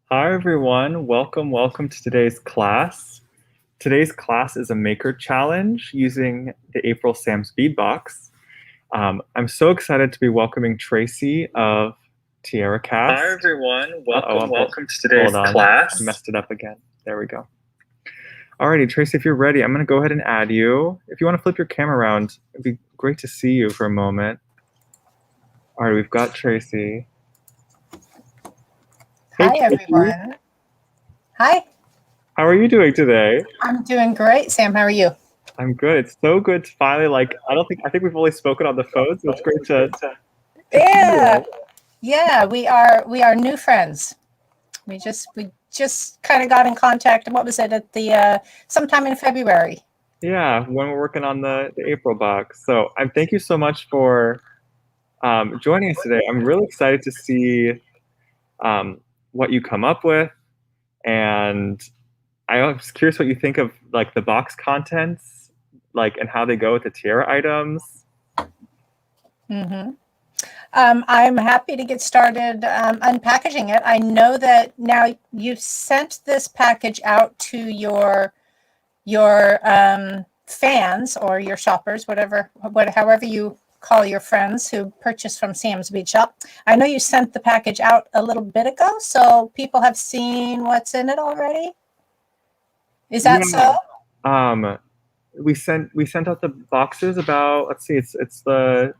Hi everyone, welcome to today's class. Today's class is a maker challenge using the April Sam's Bead box. I'm so excited to be welcoming Tracy of TierraCast. Hi everyone, welcome to Hold today's on, class. I messed it up again. There we go. Alrighty, Tracy, if you're ready, I'm gonna go ahead and add you. If you want to flip your camera around, it'd be great to see you for a moment. All right, we've got Tracy. Hey, Hi, Tracy. everyone. Hi. How are you doing today? I'm doing great. Sam, how are you? I'm good. It's so good to finally I think we've only spoken on the phone, so it's great to see Yeah. you. Yeah, we are new friends. We just kind of got in contact. What was it at the sometime in February? Yeah, when we're working on the April box. So thank you so much for joining us today. I'm really excited to see what you come up with, and I was curious what you think of like the box contents, like and how they go with the tiara items. Mm-hmm. I'm happy to get started unpackaging it. I know that now you've sent this package out to your fans or your shoppers, however you call your friends who purchase from Sam's Bead Shop. I know you sent the package out a little bit ago, so people have seen what's in it already. Is that Yeah. so? Um, we sent out the boxes about, let's see, it's the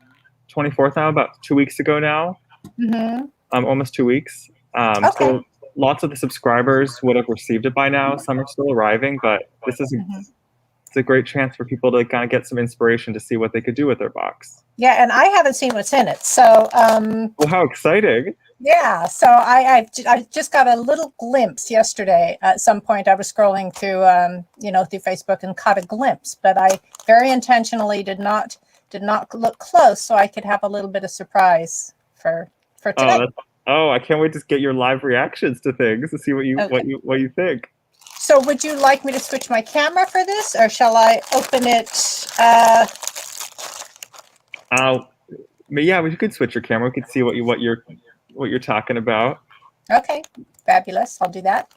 24th now, about 2 weeks ago now. Mm-hmm. Almost 2 weeks. Okay. So lots of the subscribers would have received it by now. Some are still arriving, but Mhm. it's a great chance for people to kind of get some inspiration to see what they could do with their box. Yeah, and I haven't seen what's in it, so Well, how exciting! yeah, so I just got a little glimpse yesterday. At some point, I was scrolling through through Facebook and caught a glimpse, but I very intentionally did not look close so I could have a little bit of surprise for Oh, today. I can't wait to get your live reactions to things to see Okay. what you think. So, would you like me to switch my camera for this, or shall I open it? Uh, but yeah, we could switch your camera. We could see what you're talking about. Okay, fabulous. I'll do that.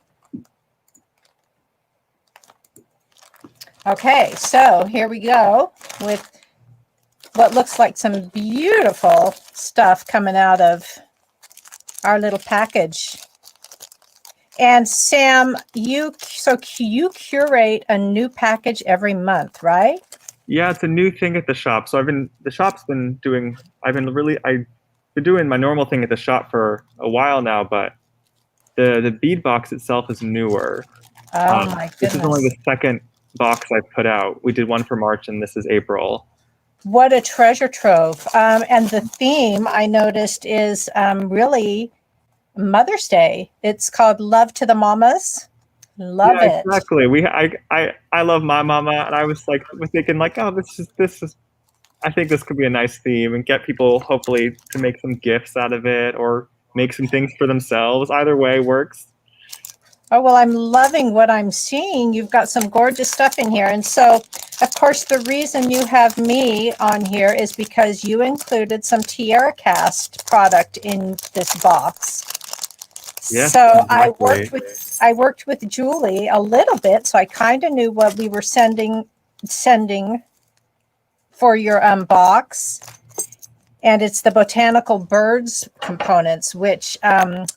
Okay, so here we go with what looks like some beautiful stuff coming out of our little package. And Sam, you curate a new package every month, right? Yeah, it's a new thing at the shop. So the shop's been doing I've been doing my normal thing at the shop for a while now, but the bead box itself is newer. Oh my This is only goodness. the second box I've put out. We did one for March, and this is April. What a treasure trove. And the theme I noticed is really Mother's Day. It's called Love to the Mamas. Yeah, Love it. exactly. I love my mama, and was thinking like, oh, this is. I think this could be a nice theme and get people hopefully to make some gifts out of it or make some things for themselves. Either way works. Oh, well, I'm loving what I'm seeing. You've got some gorgeous stuff in here. And so, of course, the reason you have me on here is because you included some TierraCast product in this box. Yes, So exactly. I worked with Julie a little bit, so I kind of knew what we were sending for your box. And it's the botanical birds components, which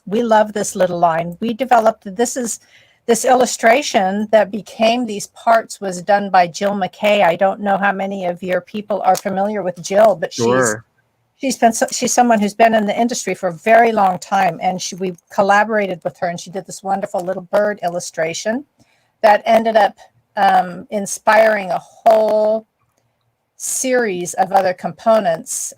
we love this little line. We developed this illustration that became these parts was done by Jill McKay. I don't know how many of your people are familiar with Jill, but Sure. she's someone who's been in the industry for a very long time, and we collaborated with her, and she did this wonderful little bird illustration that ended up inspiring a whole series of other components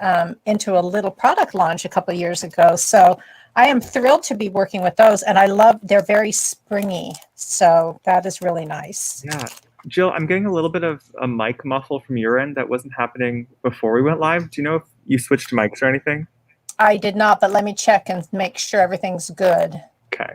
into a little product launch a couple of years ago. So I am thrilled to be working with those, and they're very springy. So that is really nice. Yeah. Jill, I'm getting a little bit of a mic muffle from your end that wasn't happening before we went live. Do you know if you switched mics or anything? I did not, but let me check and make sure everything's good. Okay.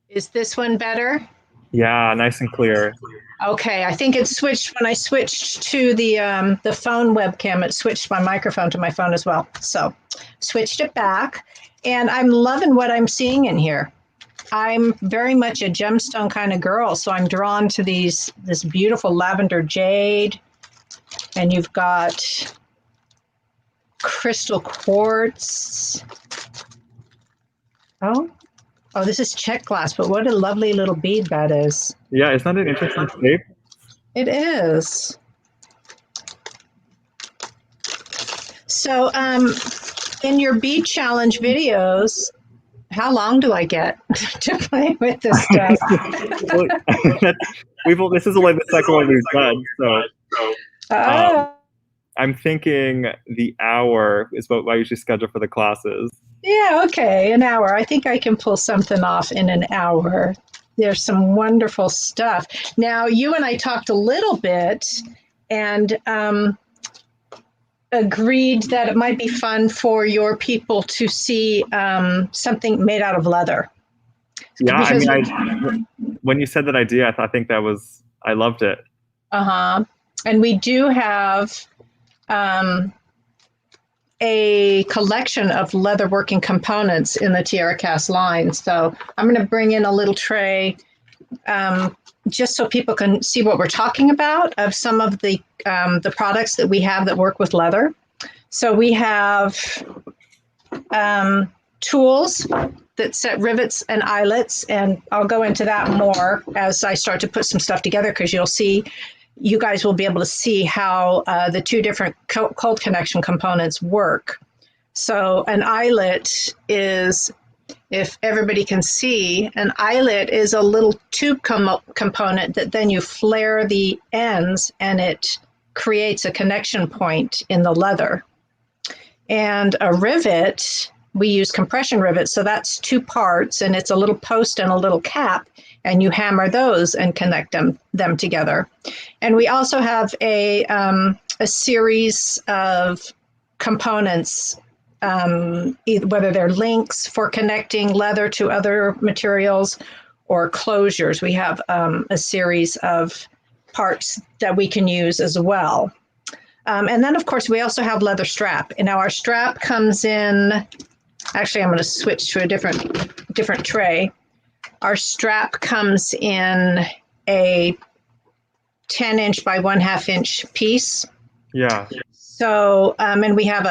Is this one better? Yeah, nice and clear. Okay, I think it switched when I switched to the phone webcam. It switched my microphone to my phone as well. So switched it back, and I'm loving what I'm seeing in here. I'm very much a gemstone kind of girl, so I'm drawn to this beautiful lavender jade, and you've got crystal quartz. Oh, this is check glass, but what a lovely little bead that is. Yeah, isn't that an interesting shape? It is. So, in your bead challenge videos, how long do I get to play with this stuff? This is only the second one we've done, so I'm thinking the hour is what I usually schedule for the classes. Yeah, okay, an hour. I think I can pull something off in an hour. There's some wonderful stuff. Now, you and I talked a little bit and agreed that it might be fun for your people to see something made out of leather. Yeah, when you said that idea, I think I loved it. And we do have a collection of leatherworking components in the TierraCast line. So I'm going to bring in a little tray just so people can see what we're talking about of some of the products that we have that work with leather. So we have tools that set rivets and eyelets, and I'll go into that more as I start to put some stuff together, because you guys will be able to see how the two different cold connection components work. So an eyelet is, if everybody can see, an eyelet is a little tube component that then you flare the ends and it creates a connection point in the leather. And a rivet, we use compression rivets, so that's two parts, and it's a little post and a little cap, and you hammer those and connect them together. And we also have a series of components, whether they're links for connecting leather to other materials or closures. We have a series of parts that we can use as well. And then, of course, we also have leather strap. And now our strap comes in, actually, I'm going to switch to a different tray. Our strap comes in a 10-inch by 1/2-inch piece. Yeah. So, and we have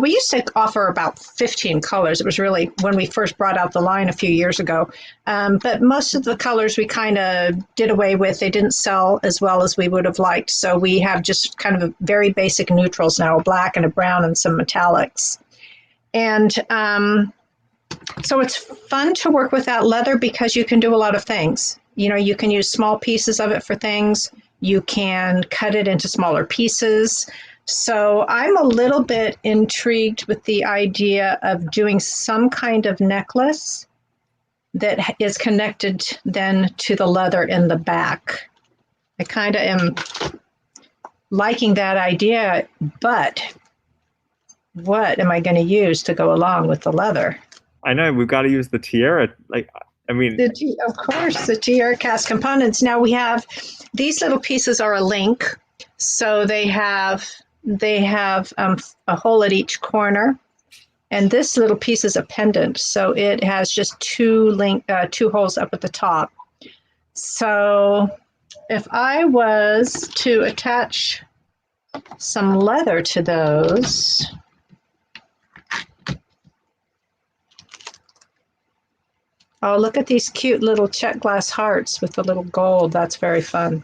we used to offer about 15 colors. It was really when we first brought out the line a few years ago. But most of the colors we kind of did away with. They didn't sell as well as we would have liked. So we have just kind of a very basic neutrals now, a black and a brown and some metallics. And so it's fun to work with that leather because you can do a lot of things. You can use small pieces of it for things. You can cut it into smaller pieces. So I'm a little bit intrigued with the idea of doing some kind of necklace that is connected then to the leather in the back. I kind of am liking that idea, but what am I going to use to go along with the leather? I know we've got to use the tiara. Of course, the TierraCast components. Now we have these little pieces are a link, so they have a hole at each corner, and this little piece is a pendant, so it has just two holes up at the top. So if I was to attach some leather to those, oh, look at these cute little check glass hearts with the little gold. That's very fun.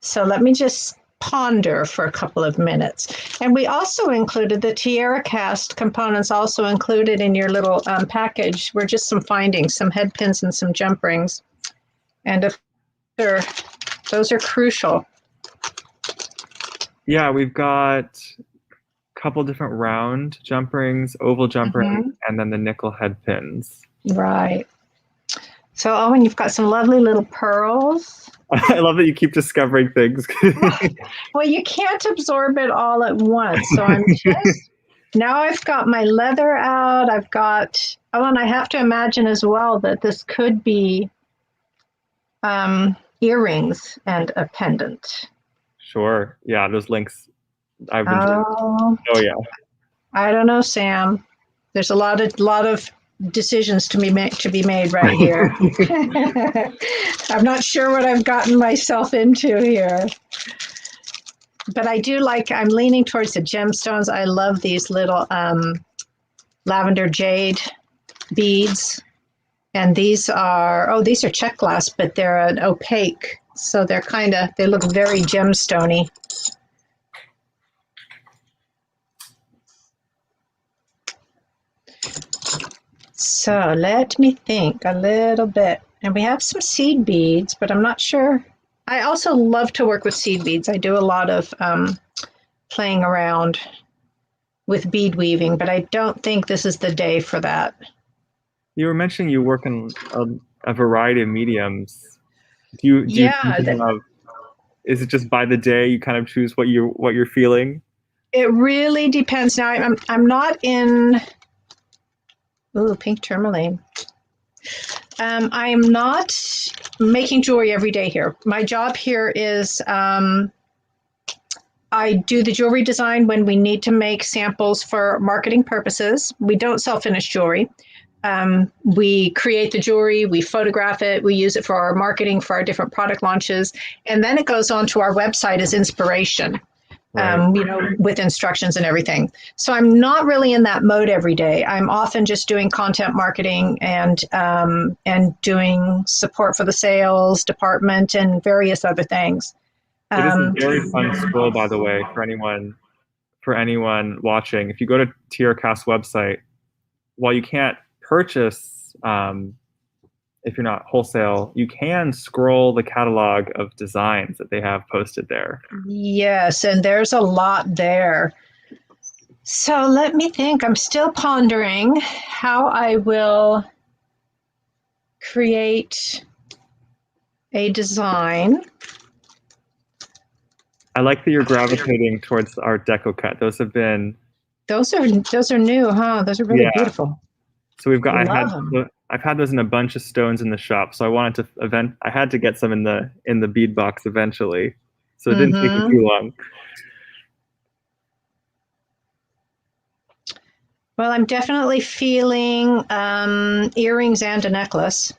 So let me just ponder for a couple of minutes. And we also included the TierraCast components also included in your little package were just some findings, some head pins and some jump rings. And those are crucial. Yeah, we've got a couple different round jump rings, oval jump rings, and then the nickel head pins. Right. So, and you've got some lovely little pearls. I love that you keep discovering things. Well, you can't absorb it all at once. So now I've got my leather out. And I have to imagine as well that this could be earrings and a pendant. Sure. Yeah, those links I've been. Oh, Oh yeah. I don't know, Sam. There's a lot of decisions to be made right here. I'm not sure what I've gotten myself into here. But I do like, I'm leaning towards the gemstones. I love these little lavender jade beads. And these are check glass, but they're an opaque. So they're they look very gemstony. So let me think a little bit. And we have some seed beads, but I'm not sure. I also love to work with seed beads. I do a lot of playing around with bead weaving, but I don't think this is the day for that. You were mentioning you work in a variety of mediums. Do you have, is it just by the day you kind of choose what you're feeling? It really depends. Now I'm not in pink tourmaline. I am not making jewelry every day here. My job here is I do the jewelry design when we need to make samples for marketing purposes. We don't sell finished jewelry. We create the jewelry, we photograph it, we use it for our marketing, for our different product launches, and then it goes onto our website as inspiration. Right. With instructions and everything. So I'm not really in that mode every day. I'm often just doing content marketing and doing support for the sales department and various other things. It is a very fun scroll, by the way, for anyone watching. If you go to TierraCast website, while you can't purchase, if you're not wholesale, you can scroll the catalog of designs that they have posted there. Yes, and there's a lot there. So let me think. I'm still pondering how I will create a design. I like that you're gravitating towards the Art Deco cut. Those are new, huh? Those are really beautiful. So we've got. I've had those in a bunch of stones in the shop. So I wanted to I had to get some in the bead box eventually. So it didn't take me too long. Well, I'm definitely feeling earrings and a necklace.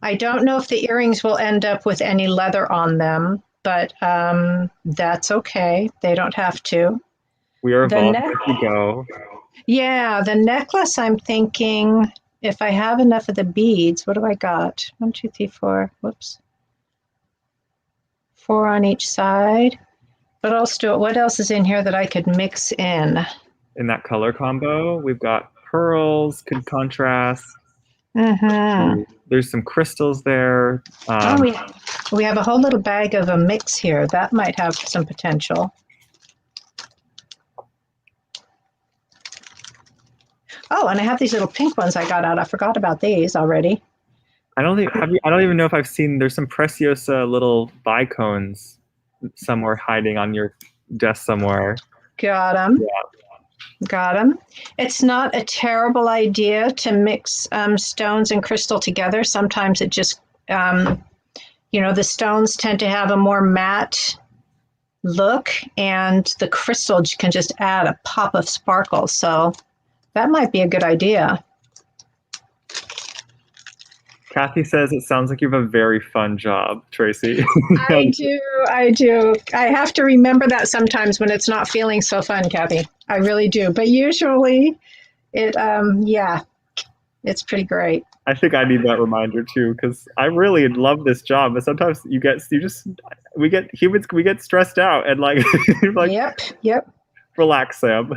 I don't know if the earrings will end up with any leather on them, but that's okay. They don't have to. We are evolving as we go. Yeah, the necklace, I'm thinking, if I have enough of the beads, what do I got? 1, 2, 3, 4. Whoops. 4 on each side. What else is in here that I could mix in? In that color combo, we've got pearls, could contrast. There's some crystals there. We have a whole little bag of a mix here. That might have some potential. Oh, and I have these little pink ones I got out. I forgot about these already. I don't even know if I've seen. There's some Preciosa little bicones somewhere hiding on your desk somewhere. Got them. Yeah. Got them. It's not a terrible idea to mix stones and crystal together. Sometimes it just, the stones tend to have a more matte look, and the crystal can just add a pop of sparkle. So that might be a good idea. Kathy says it sounds like you have a very fun job, Tracy. I do. I have to remember that sometimes when it's not feeling so fun, Kathy. I really do. But usually it's pretty great. I think I need that reminder too, because I really love this job. But sometimes we get stressed out and like, Yep. Relax, Sam.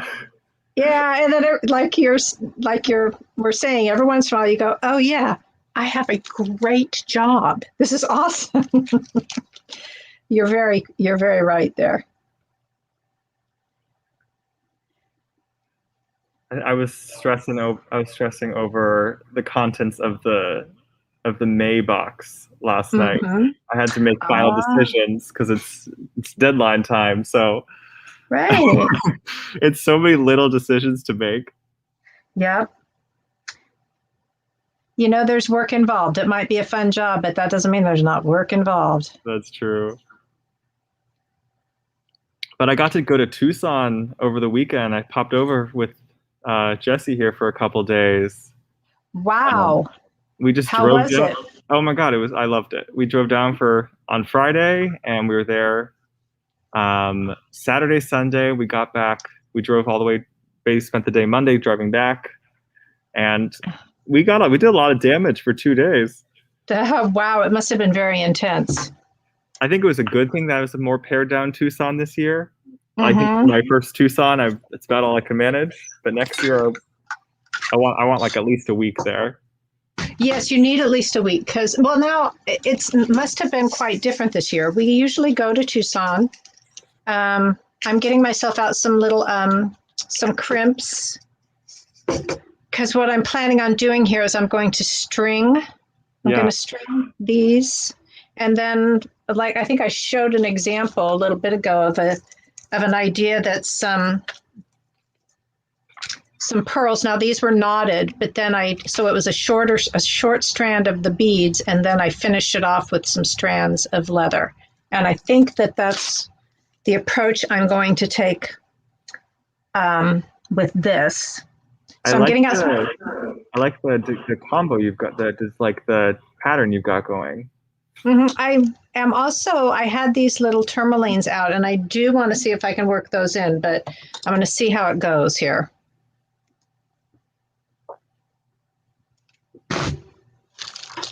Yeah, and then we're saying every once in a while you go, oh yeah, I have a great job. This is awesome. You're very right there. I was stressing over the contents of the May box last night. I had to make final decisions because it's deadline time. So right. It's so many little decisions to make. Yeah. You know, there's work involved. It might be a fun job, but that doesn't mean there's not work involved. That's true. But I got to go to Tucson over the weekend. I popped over with Jesse here for a couple days. Wow. We just How drove was down. it? Oh my God, I loved it. We drove down on Friday, and we were there Saturday, Sunday. We got back. We drove all the way. Basically spent the day Monday driving back, and we did a lot of damage for 2 days. Wow, it must have been very intense. I think it was a good thing that it was a more pared down Tucson this year. Mm-hmm. I think my first Tucson, it's about all I can manage. But next year, I want like at least a week there. Yes, you need at least a week because, well, now it must have been quite different this year. We usually go to Tucson. I'm getting myself out some little some crimps because what I'm planning on doing here is I'm going to string. I'm going to string these, and then, like, I think I showed an example a little bit ago of an idea that's some pearls. Now these were knotted, but then so it was a short strand of the beads, and then I finished it off with some strands of leather. And I think that's the approach I'm going to take with this. So I'm getting out some. I like the combo you've got. Like the pattern you've got going. Mm-hmm. I had these little tourmalines out, and I do want to see if I can work those in, but I'm going to see how it goes here.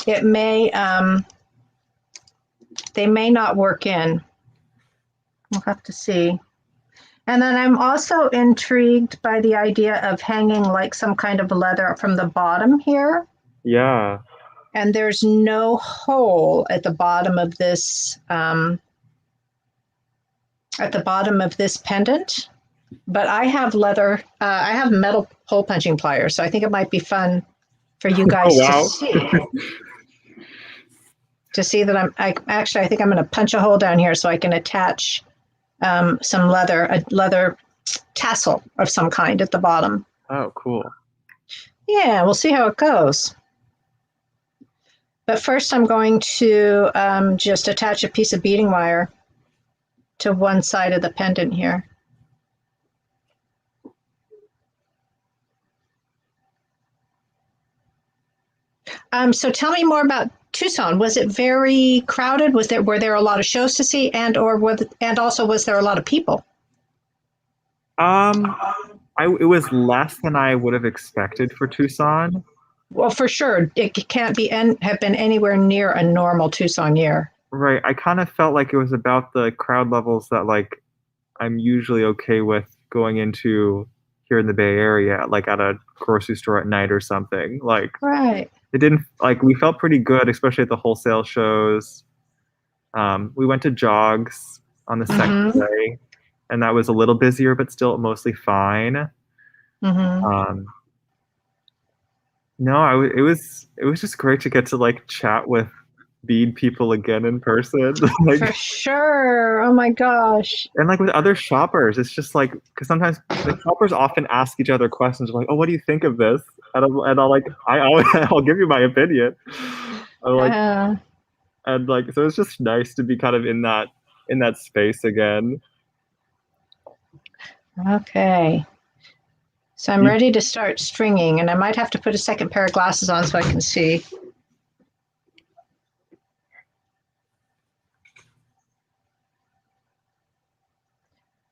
It may, they may not work in. We'll have to see. And then I'm also intrigued by the idea of hanging like some kind of leather from the bottom here. Yeah. And there's no hole at the bottom of this, pendant. But I have I have metal hole punching pliers, so I think it might be fun for you guys to see. To see that I think I'm going to punch a hole down here so I can attach some a leather tassel of some kind at the bottom. Oh, cool. Yeah, we'll see how it goes. But first I'm going to just attach a piece of beading wire to one side of the pendant here. So tell me more about Tucson. Was it very crowded? Were there a lot of shows to see, and also was there a lot of people? It was less than I would have expected for Tucson. Well, for sure, it can't have been anywhere near a normal Tucson year. Right. I kind of felt like it was about the crowd levels that like I'm usually okay with going into here in the Bay Area, like at a grocery store at night or something. Like, right. It didn't we felt pretty good, especially at the wholesale shows. We went to Jogs on the second day, and that was a little busier, but still mostly fine. Mm-hmm. No, it was just great to get to like chat with bead people again in person. Like, for sure. Oh my gosh. And like with other shoppers, it's just like, because sometimes the shoppers often ask each other questions like, "Oh, what do you think of this?" I'll give you my opinion. And so it's just nice to be kind of in that space again. Okay. So I'm ready to start stringing, and I might have to put a second pair of glasses on so I can see.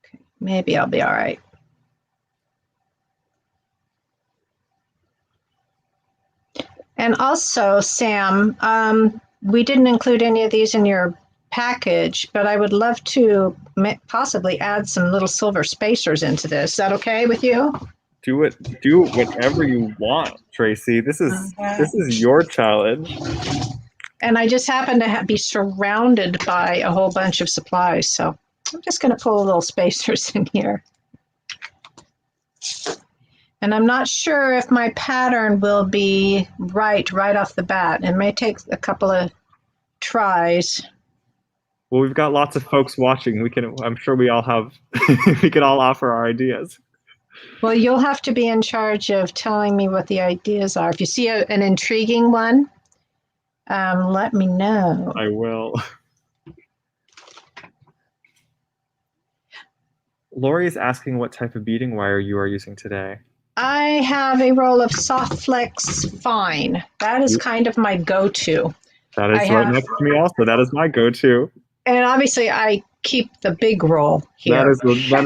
Okay, maybe I'll be all right. And also, Sam, we didn't include any of these in your package, but I would love to possibly add some little silver spacers into this. Is that okay with you? Do whatever you want, Tracy. This is your challenge. And I just happen to be surrounded by a whole bunch of supplies, so I'm just going to pull little spacers in here. And I'm not sure if my pattern will be right off the bat. It may take a couple of tries. Well, we've got lots of folks watching. I'm sure we all have, we can all offer our ideas. Well, you'll have to be in charge of telling me what the ideas are. If you see an intriguing one, let me know. I will. Lori is asking what type of beading wire you are using today. I have a roll of Soft Flex Fine. That is kind of my go-to. That is right next to me also. That is my go-to. And obviously, I keep the big roll here. That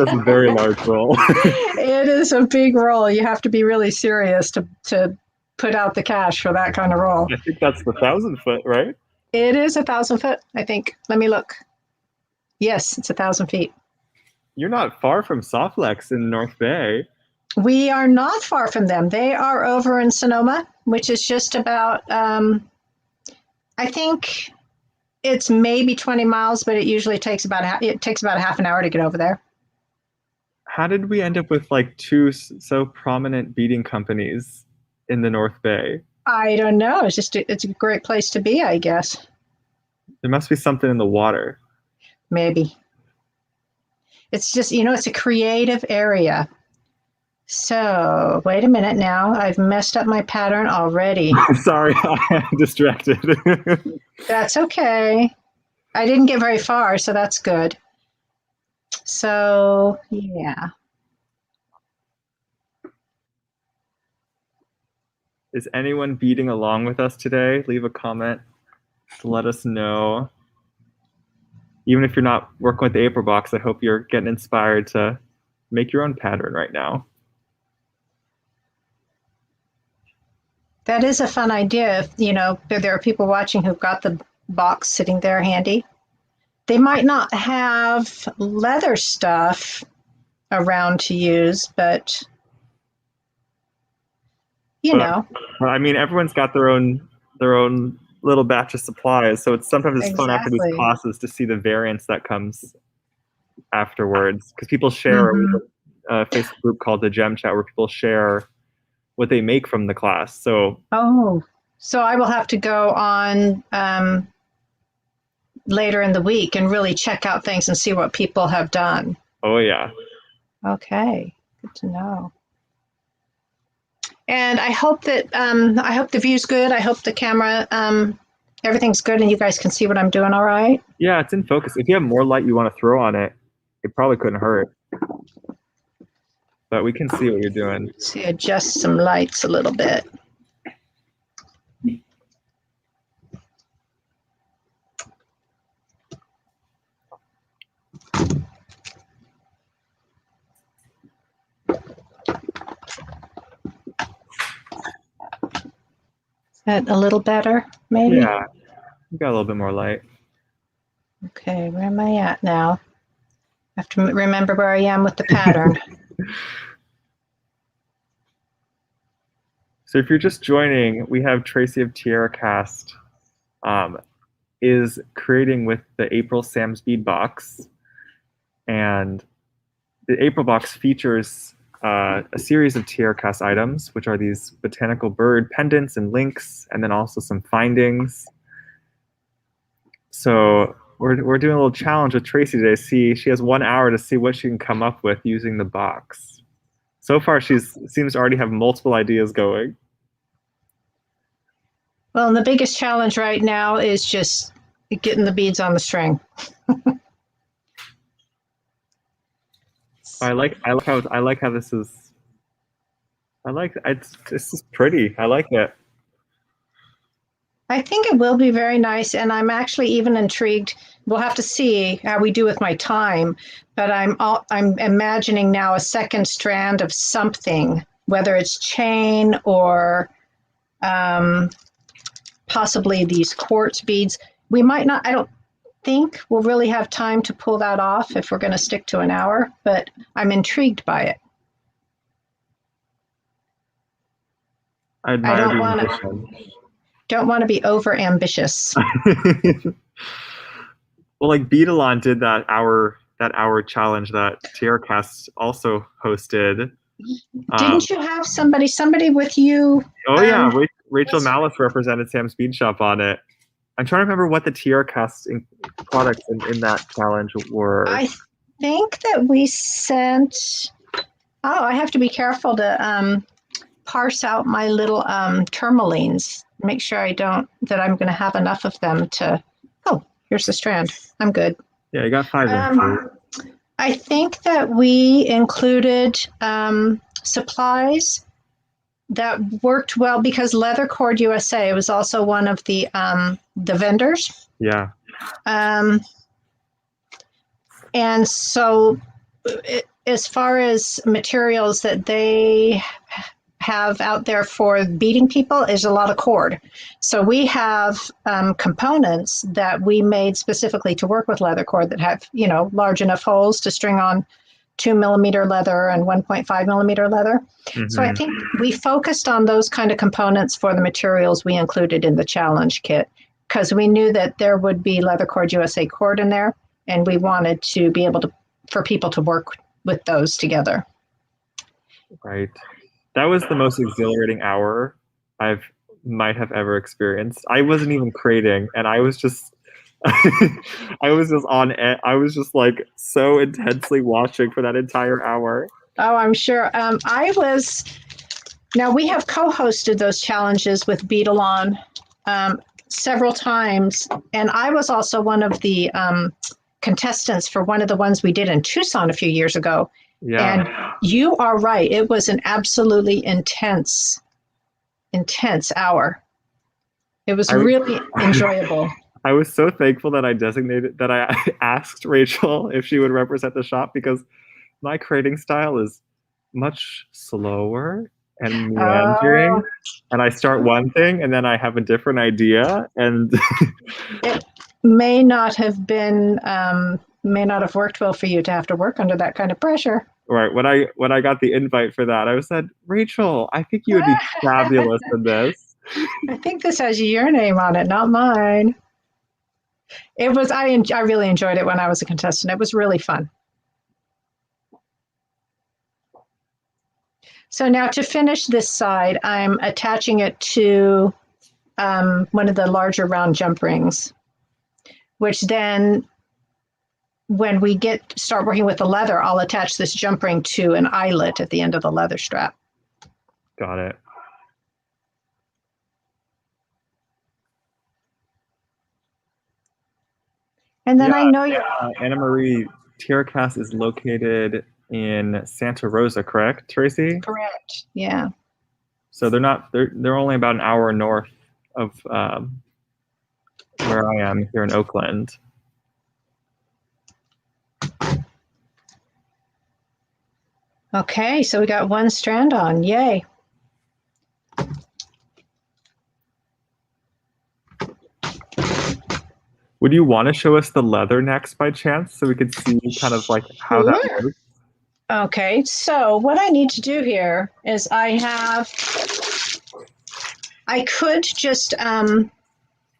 is a very large roll. It is a big roll. You have to be really serious to put out the cash for that kind of roll. I think that's the 1,000-foot, right? It is 1,000 foot, I think. Let me look. Yes, it's 1,000 feet. You're not far from Softlex in North Bay. We are not far from them. They are over in Sonoma, which is just about, I think it's maybe 20 miles, but it usually takes about half an hour to get over there. How did we end up with like two so prominent beading companies in the North Bay? I don't know. It's a great place to be, I guess. There must be something in the water. Maybe. It's just, it's a creative area. So, wait a minute now. I've messed up my pattern already. Sorry, I'm distracted. That's okay. I didn't get very far, so that's good. So, yeah. Is anyone beading along with us today? Leave a comment to let us know. Even if you're not working with the April box, I hope you're getting inspired to make your own pattern right now. That is a fun idea. If, there are people watching who've got the box sitting there handy. They might not have leather stuff around to use, but I mean, everyone's got their own little batch of supplies, so sometimes it's fun after these classes to see the variance that comes afterwards, because people share a Facebook group called the Gem Chat where people share what they make from the class. So I will have to go on later in the week and really check out things and see what people have done. Oh yeah. Okay, good to know. And I hope that the view's good. I hope the camera, everything's good, and you guys can see what I'm doing all right. Yeah, it's in focus. If you have more light you want to throw on it, it probably couldn't hurt. But we can see what you're doing. Let's see, adjust some lights a little bit. Is that a little better, maybe? Yeah, you got a little bit more light. Okay, where am I at now? I have to remember where I am with the pattern. So if you're just joining, we have Tracy of TierraCast is creating with the April Sam's Bead box. And the April box features a series of TierraCast items, which are these botanical bird pendants and links, and then also some findings. So we're doing a little challenge with Tracy today. She has 1 hour to see what she can come up with using the box. So far, she seems to already have multiple ideas going. Well, and the biggest challenge right now is just getting the beads on the string. I like how this is. This is pretty. I like it. I think it will be very nice, and I'm actually even intrigued. We'll have to see how we do with my time, but I'm imagining now a second strand of something, whether it's chain or possibly these quartz beads. We might not. I don't think we'll really have time to pull that off if we're going to stick to an hour, but I'm intrigued by it. I admire the ambition. Don't want to be over ambitious. Well, like Beadalon did that hour challenge that TierraCast also hosted. Didn't you have somebody with you? Oh yeah, Rachel Malice represented Sam's Bead Shop on it. I'm trying to remember what the TierraCast products in that challenge were. I think that we sent Oh, I have to be careful to parse out my little tourmalines. Make sure that I'm going to have enough of them to. Oh, here's the strand. I'm good. Yeah, you got 5 inches. I think that we included supplies that worked well because Leather Cord USA was also one of the vendors. Yeah. And so, as far as materials that they have out there for beading people is a lot of cord. So we have components that we made specifically to work with leather cord that have, large enough holes to string on 2 millimeter leather and 1.5 millimeter leather. Mm-hmm. So I think we focused on those kind of components for the materials we included in the challenge kit because we knew that there would be Leather Cord USA cord in there, and we wanted to be able for people to work with those together. Right. That was the most exhilarating hour might have ever experienced. I wasn't even crating, and I was just I was just on it. I was just like so intensely watching for that entire hour. Oh, I'm sure. Now we have co-hosted those challenges with Beadalon several times, and I was also one of the contestants for one of the ones we did in Tucson a few years ago. Yeah. And you are right. It was an absolutely intense hour. It was really enjoyable. I was so thankful that I asked Rachel if she would represent the shop because my crating style is much slower and meandering. And I start one thing and then I have a different idea. And it may not have worked well for you to have to work under that kind of pressure. Right. When I got the invite for that, I said, Rachel, I think you would be fabulous in this. I think this has your name on it, not mine. It was. I really enjoyed it when I was a contestant. It was really fun. So now to finish this side, I'm attaching it to one of the larger round jump rings, which then when we start working with the leather, I'll attach this jump ring to an eyelet at the end of the leather strap. Got it. And then I know Anna Marie, TierraCast is located in Santa Rosa, correct, Tracy? Correct. Yeah. So they're only about an hour north of where I am here in Oakland. Okay, so we got one strand on. Yay. Would you want to show us the leather next by chance so we could see kind of like how that works? Okay, so what I need to do here is I could just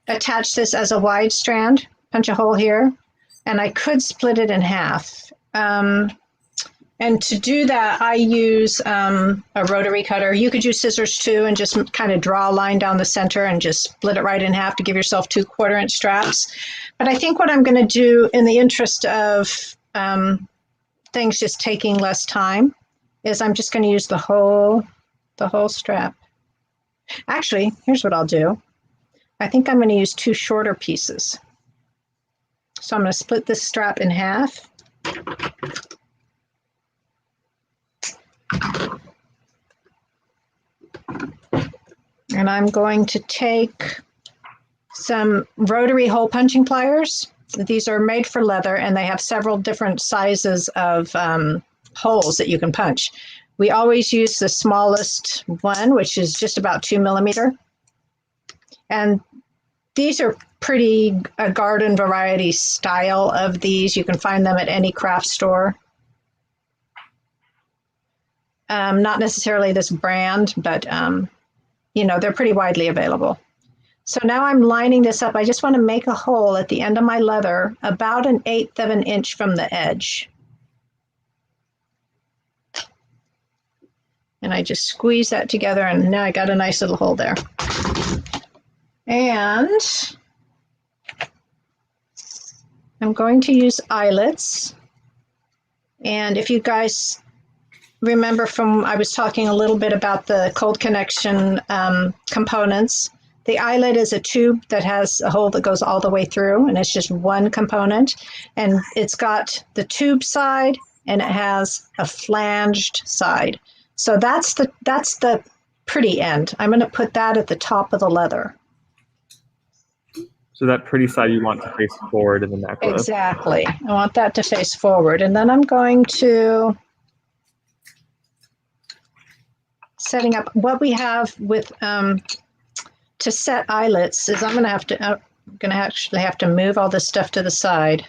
attach this as a wide strand, punch a hole here, and I could split it in half. And to do that, I use a rotary cutter. You could use scissors too and just kind of draw a line down the center and just split it right in half to give yourself 2 1/4-inch straps. But I think what I'm going to do in the interest of things just taking less time is I'm just going to use the whole strap. Actually, here's what I'll do. I think I'm going to use 2 shorter pieces. So I'm going to split this strap in half. And I'm going to take some rotary hole punching pliers. These are made for leather and they have several different sizes of holes that you can punch. We always use the smallest one, which is just about 2 millimeter. And these are pretty a garden variety style of these. You can find them at any craft store. Not necessarily this brand, but they're pretty widely available. So now I'm lining this up. I just want to make a hole at the end of my leather about 1/8 of an inch from the edge. And I just squeeze that together and now I got a nice little hole there. And I'm going to use eyelets. And if you guys remember from I was talking a little bit about the cold connection components. The eyelet is a tube that has a hole that goes all the way through, and it's just one component. And it's got the tube side, and it has a flanged side. So that's the pretty end. I'm going to put that at the top of the leather. So that pretty side you want to face forward in the necklace. Exactly. I want that to face forward. And then I'm going to setting up what we have with to set eyelets is I'm going to actually have to move all this stuff to the side.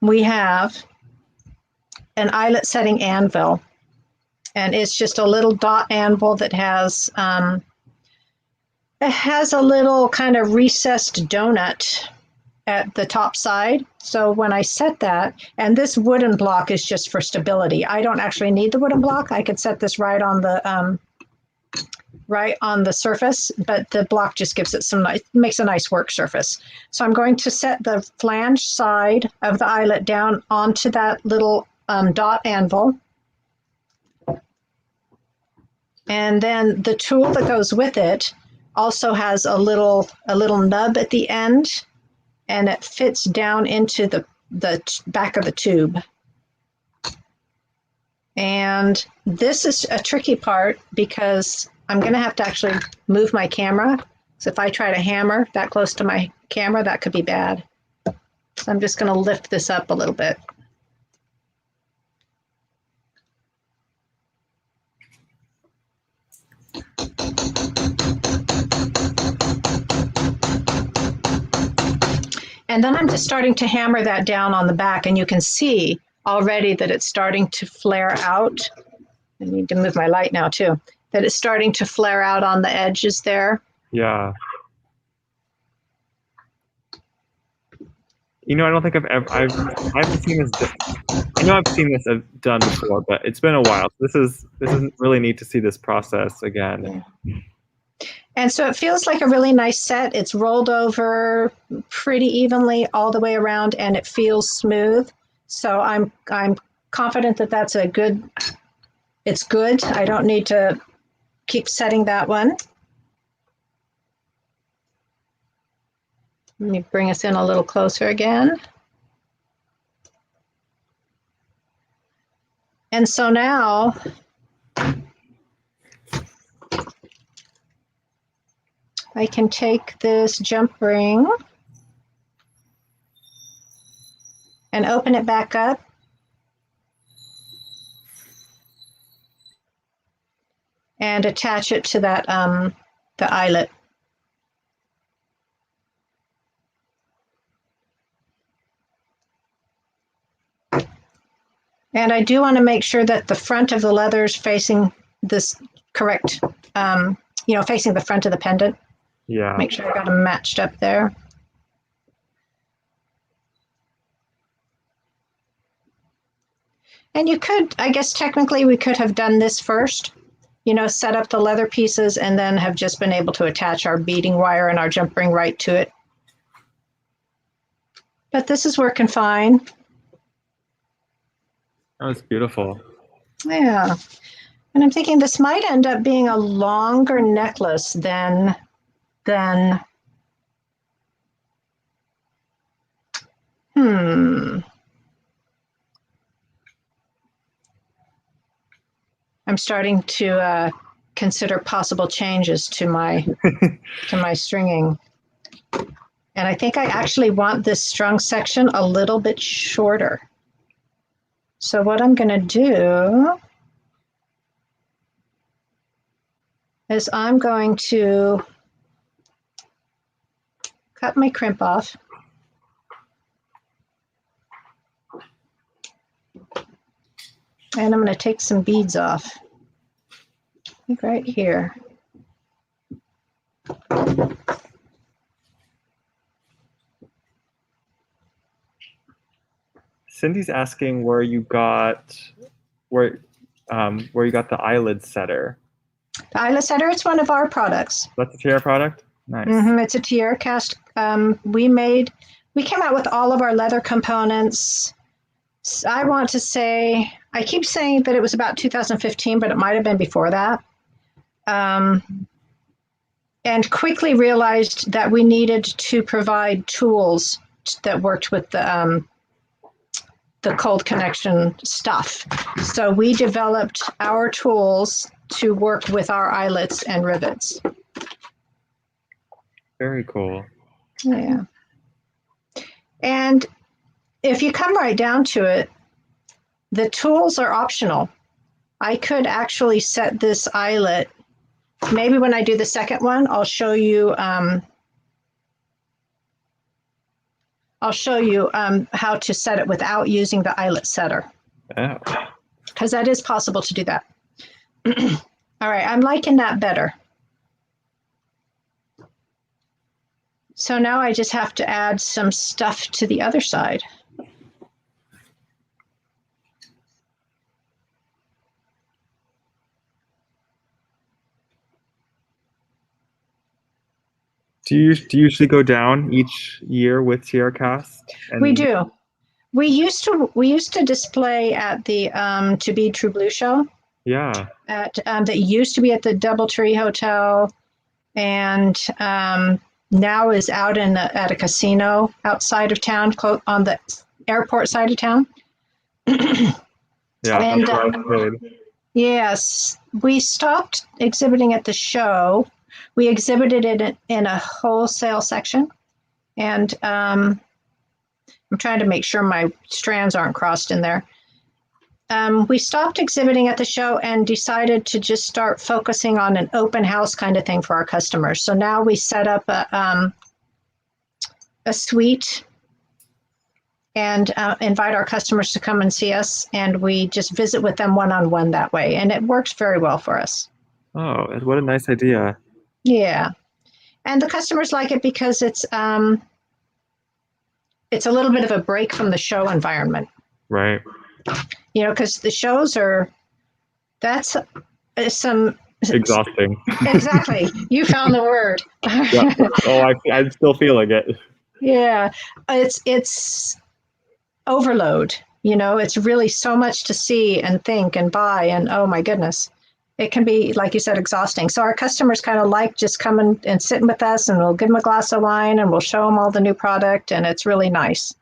We have an eyelet setting anvil, and it's just a little dot anvil that has it has a little kind of recessed donut at the top side. So when I set that, and this wooden block is just for stability. I don't actually need the wooden block. I could set this right on the surface, but the block just gives it makes a nice work surface. So I'm going to set the flange side of the eyelet down onto that little dot anvil. And then the tool that goes with it also has a little nub at the end, and it fits down into the back of the tube. And this is a tricky part because I'm going to have to actually move my camera. So if I try to hammer that close to my camera, that could be bad. So I'm just going to lift this up a little bit. And then I'm just starting to hammer that down on the back, and you can see already that it's starting to flare out. I need to move my light now too. That it's starting to flare out on the edges there. Yeah. You know, I don't think I haven't seen this. I know I've seen this done before, but it's been a while. This is really neat to see this process again. Yeah. And so it feels like a really nice set. It's rolled over pretty evenly all the way around, and it feels smooth. So I'm confident that that's it's good. I don't need to keep setting that one. Let me bring us in a little closer again. And so now I can take this jump ring and open it back up. And attach it to that the eyelet. And I do want to make sure that the front of the leather is facing this correct, facing the front of the pendant. Yeah. Make sure I got them matched up there. And you could, I guess technically we could have done this first, set up the leather pieces and then have just been able to attach our beading wire and our jump ring right to it. But this is working fine. That was beautiful. Yeah. And I'm thinking this might end up being a longer necklace than I'm starting to consider possible changes to my to my stringing. And I think I actually want this strung section a little bit shorter. So what I'm going to do is I'm going to cut my crimp off. And I'm going to take some beads off. I think right here. Cindy's asking where you got the eyelid setter. The eyelid setter, it's one of our products. That's a Tierra product? Nice. It's a TierraCast. We came out with all of our leather components I want to say, I keep saying that it was about 2015, but it might have been before that. And quickly realized that we needed to provide tools that worked with the cold connection stuff. So we developed our tools to work with our eyelets and rivets. Very cool. Yeah. And if you come right down to it, the tools are optional. I could actually set this eyelet. Maybe when I do the second one, I'll show you how to set it without using the eyelet setter. Oh. Because that is possible to do that. All right, I'm liking that better. So now I just have to add some stuff to the other side. Do you usually go down each year with TierraCast? We do. We used to display at the To Be True Blue show. Yeah. That used to be at the DoubleTree Hotel, and now is out at a casino outside of town, on the airport side of town. Yeah. And that's yes, we stopped exhibiting at the show. We exhibited it in a wholesale section, and I'm trying to make sure my strands aren't crossed in there. We stopped exhibiting at the show and decided to just start focusing on an open house kind of thing for our customers. So now we set up a suite and invite our customers to come and see us, and we just visit with them one-on-one that way, and it works very well for us. Oh, what a nice idea. Yeah, and the customers like it because it's a little bit of a break from the show environment. Right. You know, because the shows that's some exhausting. Exactly. You found the word. Yeah. Oh, I'm still feeling it. Yeah, it's overload. You know, it's really so much to see and think and buy, and oh my goodness, it can be, like you said, exhausting. So our customers kind of like just coming and sitting with us, and we'll give them a glass of wine and we'll show them all the new product, and it's really nice.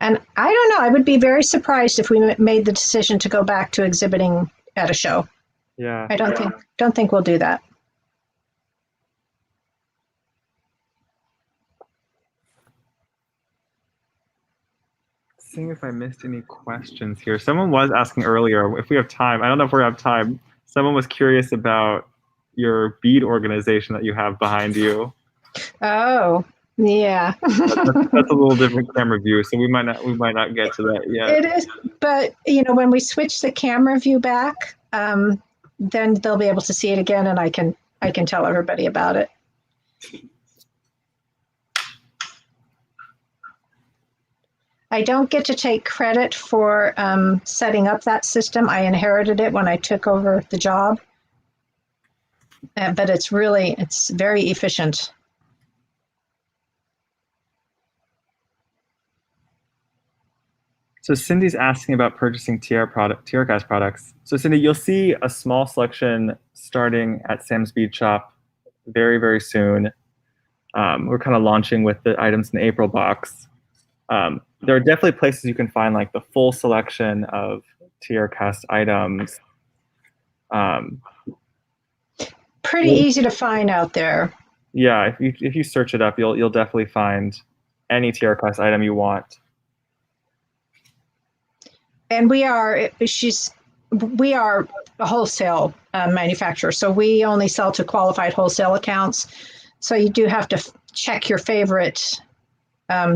And I don't know, I would be very surprised if we made the decision to go back to exhibiting at a show. Yeah. I don't think we'll do that. Seeing if I missed any questions here. Someone was asking earlier if we have time. I don't know if we have time. Someone was curious about your bead organization that you have behind you. Oh, yeah. That's a little different camera view, so we might not get to that yet. It is, but you know, when we switch the camera view back, then they'll be able to see it again, and I can tell everybody about it. I don't get to take credit for setting up that system. I inherited it when I took over the job, but it's very efficient. So Cindy's asking about purchasing TierraCast products. So Cindy, you'll see a small selection starting at Sam's Bead Shop very, very soon. We're kind of launching with the items in the April box. There are definitely places you can find like the full selection of TierraCast items. Pretty easy to find out there. Yeah, if you search it up, you'll definitely find any TierraCast item you want. And we are a wholesale manufacturer, so we only sell to qualified wholesale accounts. So you do have to check your favorite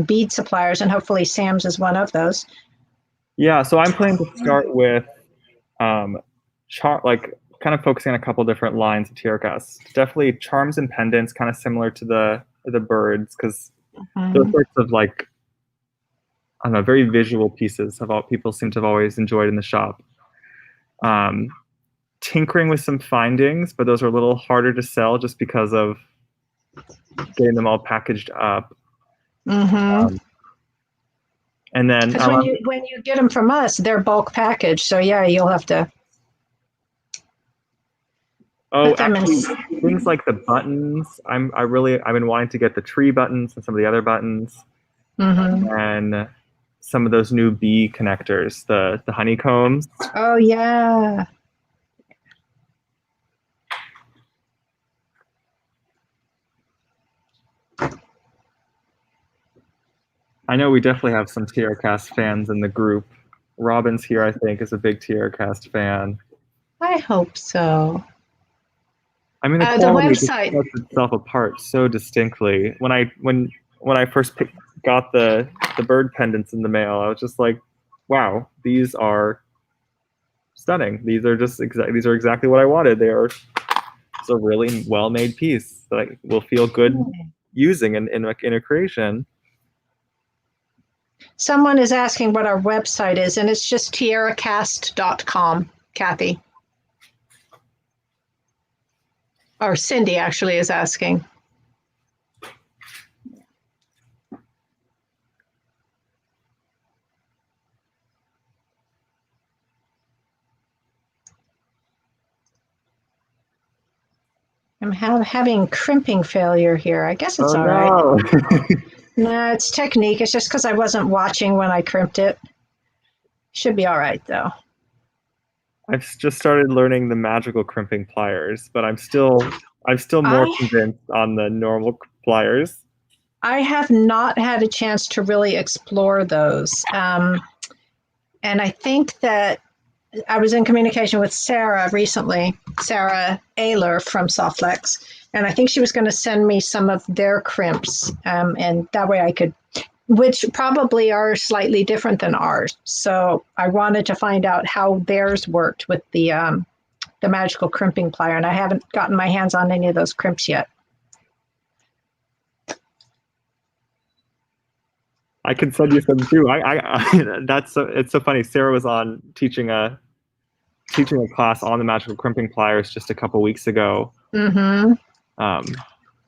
bead suppliers, and hopefully Sam's is one of those. Yeah, so I'm planning to start with kind of focusing on a couple different lines of TierraCast. Definitely charms and pendants, kind of similar to the birds, because those sorts of like, I don't know, very visual pieces of all people seem to have always enjoyed in the shop. tinkering with some findings, but those are a little harder to sell just because of getting them all packaged up. Mm-hmm. And then Because when you get them from us, they're bulk packaged. So yeah, you'll have to. Oh, actually, things like the buttons. I've been wanting to get the tree buttons and some of the other buttons, and some of those new bee connectors, the honeycombs. Oh yeah. I know we definitely have some TierraCast fans in the group. Robin's here, I think, is a big TierraCast fan. I hope so. I mean, the The quality just website. sets itself apart so distinctly. When I first got the bird pendants in the mail, I was just like, wow, these are stunning. These are exactly what I wanted. It's a really well-made piece that I will feel good using in a creation. Someone is asking what our website is, and it's just TierraCast.com, Kathy. Or Cindy actually is asking. I'm having crimping failure here. I guess it's all right. No, it's technique. It's just because I wasn't watching when I crimped it. Should be all right, though. I've just started learning the magical crimping pliers, but I'm still more convinced on the normal pliers. I have not had a chance to really explore those. And I think that I was in communication with Sarah recently, Sarah Ayler from Softlex, and I think she was going to send me some of their crimps, and that way I could, which probably are slightly different than ours. So I wanted to find out how theirs worked with the magical crimping plier, and I haven't gotten my hands on any of those crimps yet. I can send you some too. It's so funny. Sarah was on teaching a class on the magical crimping pliers just a couple weeks ago. Mm-hmm.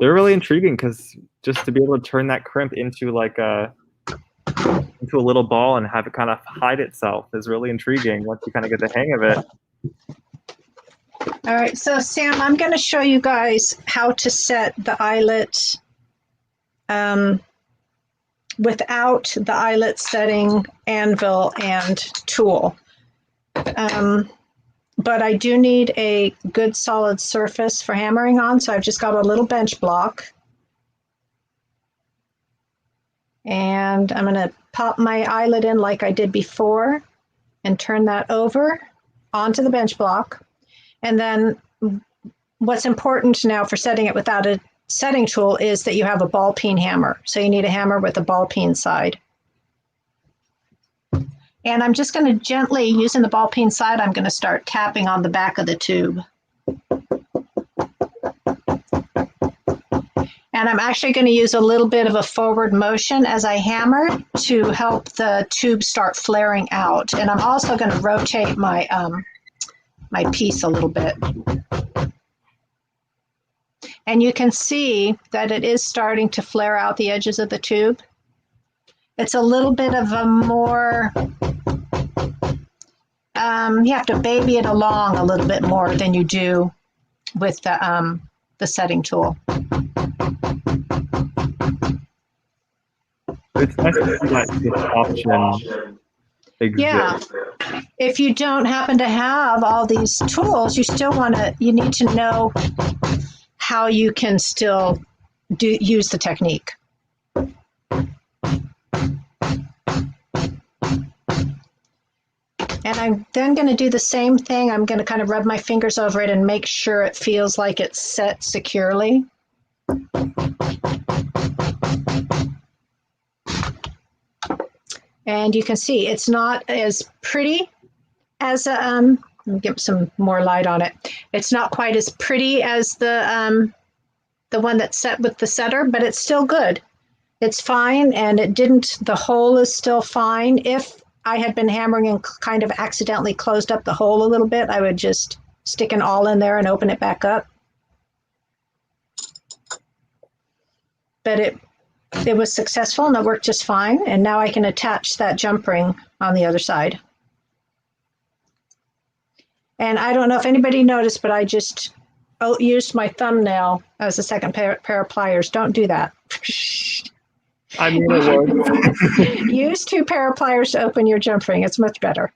They're really intriguing because just to be able to turn that crimp into a little ball and have it kind of hide itself is really intriguing once you kind of get the hang of it. All right, so Sam, I'm going to show you guys how to set the eyelet without the eyelet setting anvil and tool. But I do need a good solid surface for hammering on, so I've just got a little bench block. And I'm going to pop my eyelet in like I did before and turn that over onto the bench block. And then what's important now for setting it without a setting tool is that you have a ball peen hammer. So you need a hammer with a ball peen side. And I'm just going to gently, using the ball peen side, I'm going to start tapping on the back of the tube. And I'm actually going to use a little bit of a forward motion as I hammer to help the tube start flaring out. And I'm also going to rotate my, my piece a little bit. And you can see that it is starting to flare out the edges of the tube. It's a little bit of a more, you have to baby it along a little bit more than you do with the setting tool. It's nice to see that this option exists. Yeah. If you don't happen to have all these tools, you need to know how you can still use the technique. And I'm then going to do the same thing. I'm going to kind of rub my fingers over it and make sure it feels like it's set securely. And you can see it's not as pretty as let me give some more light on it. It's not quite as pretty as the one that's set with the setter, but it's still good. It's fine, and the hole is still fine. If I had been hammering and kind of accidentally closed up the hole a little bit, I would just stick an awl in there and open it back up. But it was successful and it worked just fine. And now I can attach that jump ring on the other side. And I don't know if anybody noticed, but I just used my thumbnail as a second pair of pliers. Don't do that. I mean, it would. Use 2 pair of pliers to open your jump ring. It's much better.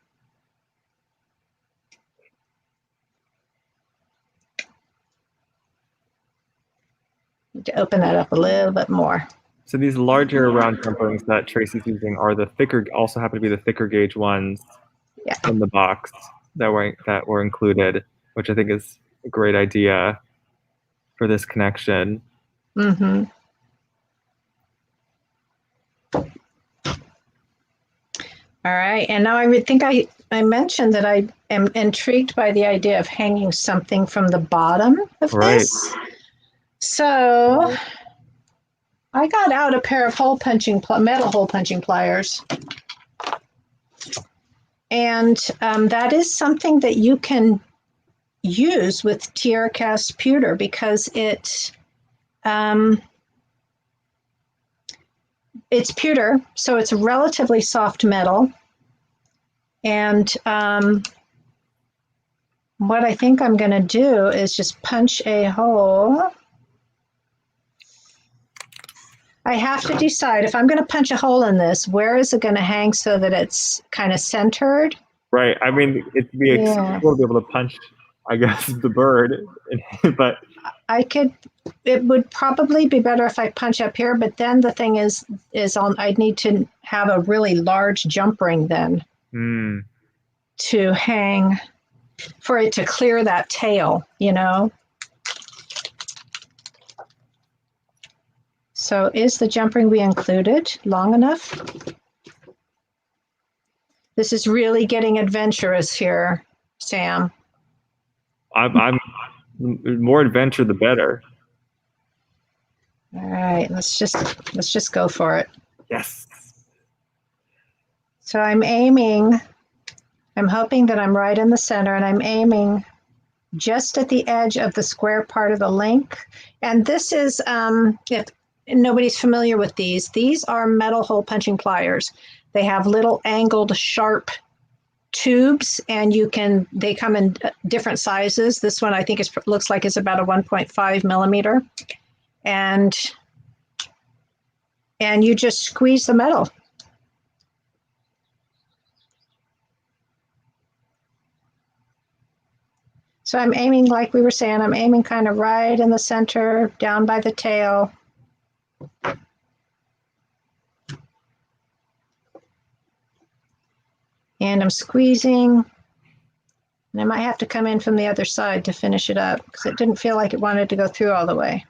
Need to open that up a little bit more. So these larger round jump rings that Tracy's using are the thicker, also happen to be the thicker gauge ones in the box that were included, which I think is a great idea for this connection. Mm-hmm. All right, and now I think I mentioned that I am intrigued by the idea of hanging something from the bottom of this. So I got out a pair of metal hole punching pliers. And that is something that you can use with TierraCast pewter because it's pewter, so it's a relatively soft metal. And what I think I'm going to do is just punch a hole. I have to decide if I'm going to punch a hole in this, where is it going to hang so that it's kind of centered? Right. I mean, it'd be cool to be able to punch, I guess, the bird, but it would probably be better if I punch up here, but then the thing is I'd need to have a really large jump ring then to hang, for it to clear that tail, you know? So is the jump ring we included long enough? This is really getting adventurous here, Sam. I'm more adventure, the better. All right, let's just go for it. Yes. So I'm hoping that I'm right in the center, and I'm aiming just at the edge of the square part of the link. And this is, if nobody's familiar with these are metal hole punching pliers. They have little angled sharp tubes, and they come in different sizes. This one I think looks like it's about a 1.5 millimeter. And you just squeeze the metal. So I'm aiming, like we were saying, I'm aiming kind of right in the center, down by the tail. And I'm squeezing. And I might have to come in from the other side to finish it up because it didn't feel like it wanted to go through all the way.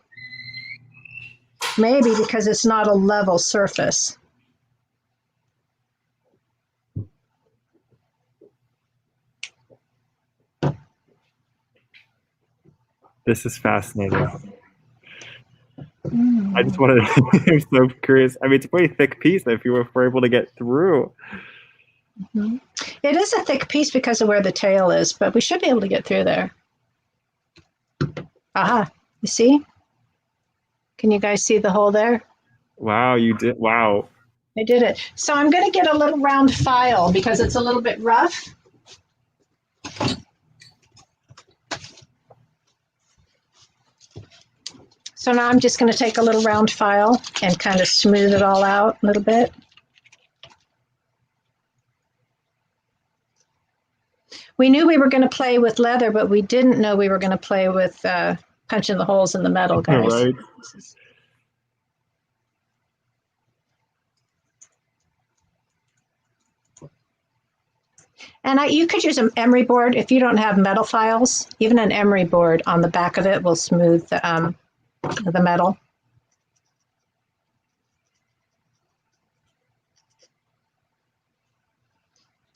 Maybe because it's not a level surface. This is fascinating. I just wanted to, I'm so curious. I mean, it's a pretty thick piece if you were able to get through. Mm-hmm. It is a thick piece because of where the tail is, but we should be able to get through there. Aha, you see? Can you guys see the hole there? Wow, you did. Wow. I did it. So I'm going to get a little round file because it's a little bit rough. So now I'm just going to take a little round file and kind of smooth it all out a little bit. We knew we were going to play with leather, but we didn't know we were going to play with punching the holes in the metal, guys. Right. And you could use an emery board if you don't have metal files. Even an emery board on the back of it will smooth the metal.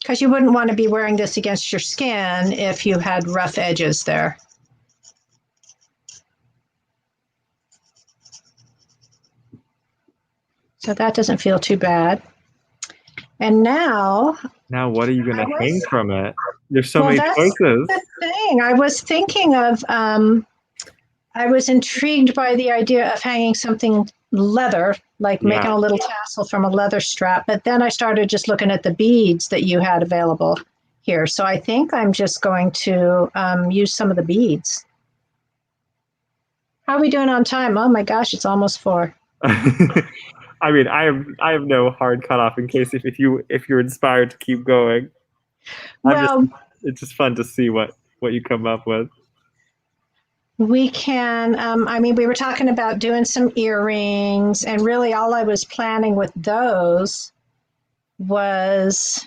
Because you wouldn't want to be wearing this against your skin if you had rough edges there. So that doesn't feel too bad. And now what are you going to hang from it? There's so Well, many that's choices. the thing. I was thinking of, I was intrigued by the idea of hanging something leather, like making Yeah. a little tassel from a leather strap. But then I started just looking at the beads that you had available here. So I think I'm just going to use some of the beads. How are we doing on time? Oh my gosh, it's almost 4. I mean, I have no hard cutoff in case if you're inspired to keep going. Well, It's just fun to see what you come up with. we can, I mean, we were talking about doing some earrings, and really all I was planning with those was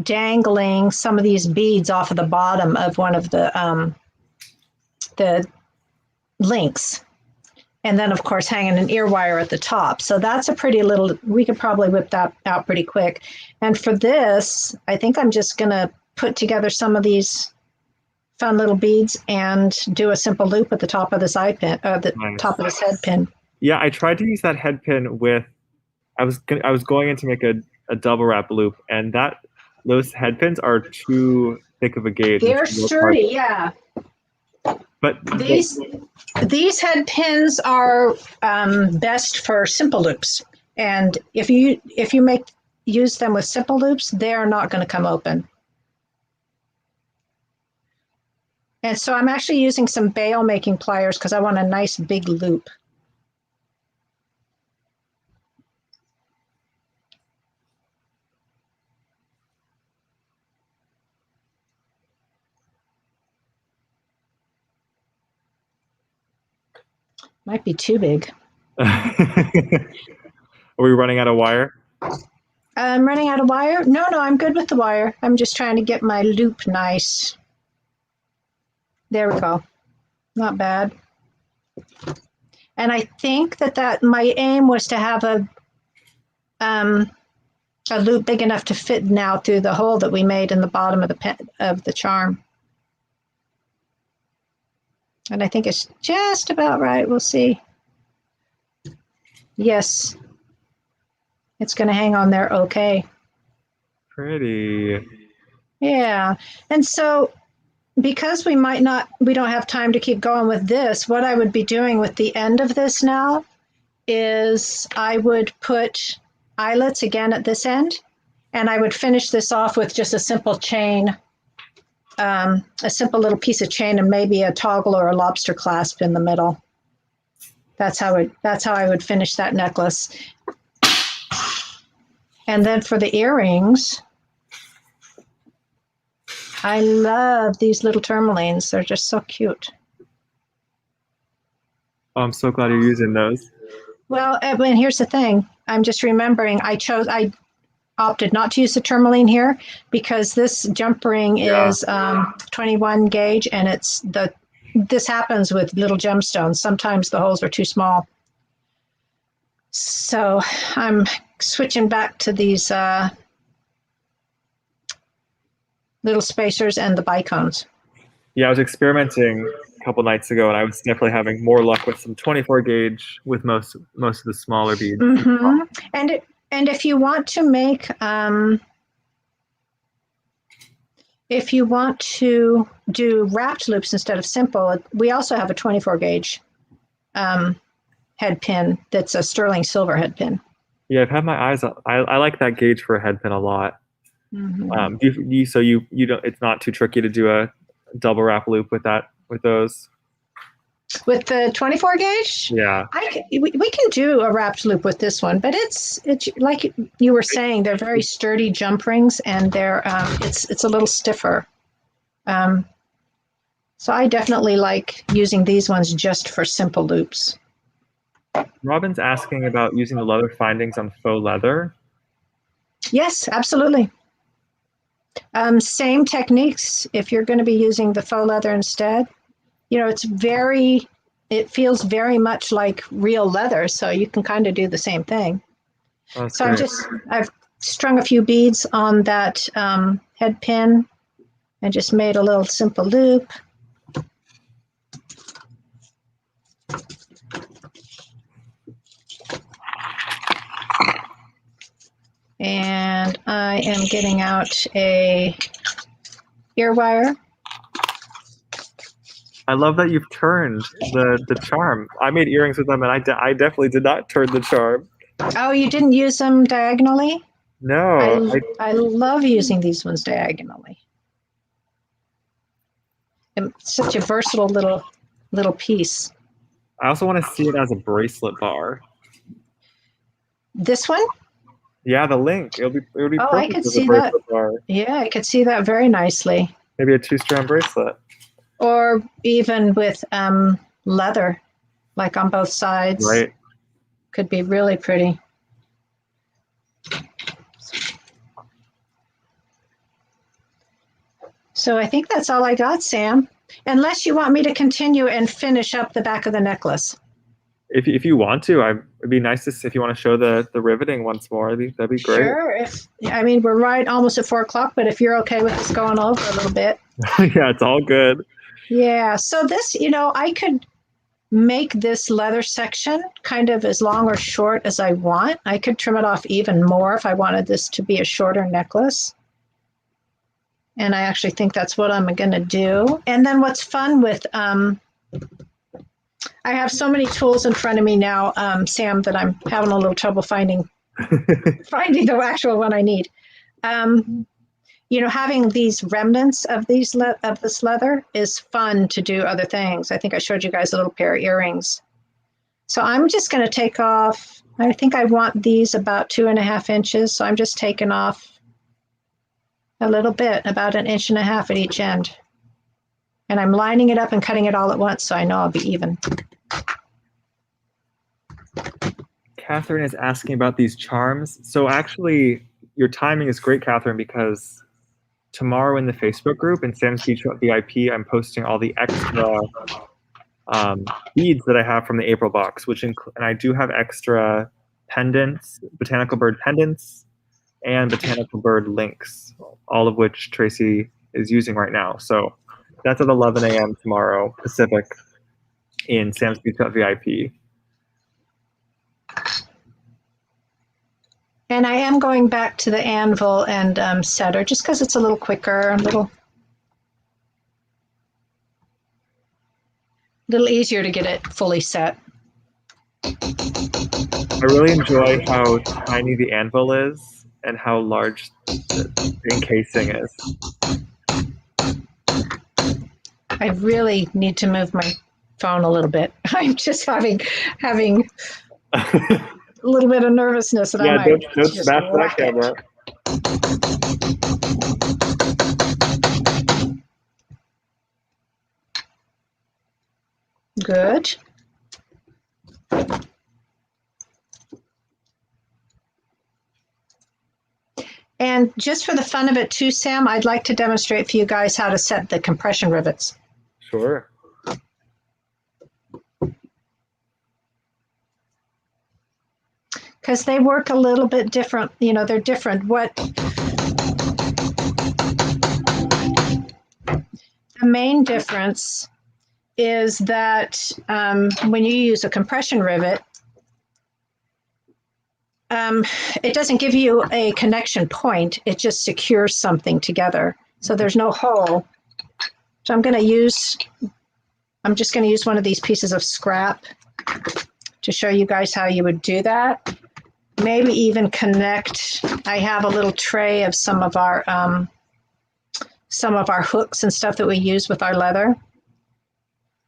dangling some of these beads off of the bottom of one of the links. And then, of course, hanging an ear wire at the top. So that's a pretty little, we could probably whip that out pretty quick. And for this, I think I'm just going to put together some of these fun little beads and do a simple loop at the top of this eye pin, the Nice. top of this head pin. Yeah, I tried to use that head pin with. I was going in to make a double wrap loop, and those head pins are too thick of a gauge. They're sturdy, yeah. But These head pins are best for simple loops, and if you use them with simple loops, they're not going to come open. And so I'm actually using some bail making pliers because I want a nice big loop. Might be too big. Are we running out of wire? I'm running out of wire? No, I'm good with the wire. I'm just trying to get my loop nice. There we go. Not bad. And I think that my aim was to have a loop big enough to fit now through the hole that we made in the bottom of the charm. And I think it's just about right. We'll see. Yes. It's going to hang on there okay. Pretty. Yeah. And so because we don't have time to keep going with this, what I would be doing with the end of this now is I would put eyelets again at this end, and I would finish this off with just a simple chain, a simple little piece of chain, and maybe a toggle or a lobster clasp in the middle. That's how I would finish that necklace. And then for the earrings, I love these little tourmalines. They're just so cute. Oh, I'm so glad you're using those. Well, and here's the thing. I'm just remembering I opted not to use the tourmaline here because this jump ring is 21 gauge, and this happens with little gemstones. Sometimes the holes are too small. So I'm switching back to these little spacers and the bicones. Yeah, I was experimenting a couple nights ago, and I was definitely having more luck with some 24 gauge with most of the smaller beads. Mm-hmm. And if you want to make if you want to do wrapped loops instead of simple, we also have a 24 gauge head pin that's a sterling silver head pin. Yeah, I've had my eyes on. I like that gauge for a head pin a lot. Mm-hmm. So you don't. It's not too tricky to do a double wrap loop with those. With the 24 gauge, yeah, we can do a wrapped loop with this one, but it's like you were saying, they're very sturdy jump rings, and they're it's a little stiffer. So I definitely like using these ones just for simple loops. Robin's asking about using the leather findings on faux leather. Yes, absolutely. Same techniques if you're going to be using the faux leather instead. You know, it feels very much like real leather, so you can kind of do the same thing. Oh, so great. I've strung a few beads on that head pin and just made a little simple loop. And I am getting out a ear wire. I love that you've turned the charm. I made earrings with them, and I definitely did not turn the charm. Oh, you didn't use them diagonally? No, I love using these ones diagonally. It's such a versatile little piece. I also want to see it as a bracelet bar. This one? Yeah, the link. It would be Oh, perfect I could as a see that. bracelet bar. Yeah, I could see that very nicely. Maybe a 2-strand bracelet. Or even with leather, like on both sides. Right. Could be really pretty. So I think that's all I got, Sam. Unless you want me to continue and finish up the back of the necklace. If you want to, it'd be nice to see if you want to show the riveting once more. That'd be great. Sure. We're right almost at 4 o'clock, but if you're okay with us going over a little bit. Yeah, it's all good. Yeah. So this, I could make this leather section kind of as long or short as I want. I could trim it off even more if I wanted this to be a shorter necklace. And I actually think that's what I'm going to do. And then what's fun with, I have so many tools in front of me now, Sam, that I'm having a little trouble finding the actual one I need. Having these remnants of this leather is fun to do other things. I think I showed you guys a little pair of earrings. So I'm just going to take off, I think I want these about 2.5 inches. So I'm just taking off a little bit, about 1.5 inches at each end. And I'm lining it up and cutting it all at once so I know I'll be even. Catherine is asking about these charms. So actually, your timing is great, Catherine, because tomorrow in the Facebook group in Sam's Beach VIP, I'm posting all the extra beads that I have from the April box, and I do have extra pendants, botanical bird pendants, and botanical bird links, all of which Tracy is using right now. So that's at 11 a.m. tomorrow Pacific in Sam's Beach VIP. And I am going back to the anvil and setter just because it's a little quicker, a little easier to get it fully set. I really enjoy how tiny the anvil is and how large the encasing is. I really need to move my phone a little bit. I'm just having a little bit of nervousness that I might don't smash that camera. Good. And just for the fun of it too, Sam, I'd like to demonstrate for you guys how to set the compression rivets. Sure. Because they work a little bit different. They're different. The main difference is that when you use a compression rivet, it doesn't give you a connection point. It just secures something together. So there's no hole. So I'm just going to use one of these pieces of scrap to show you guys how you would do that. Maybe even connect. I have a little tray of some of our hooks and stuff that we use with our leather.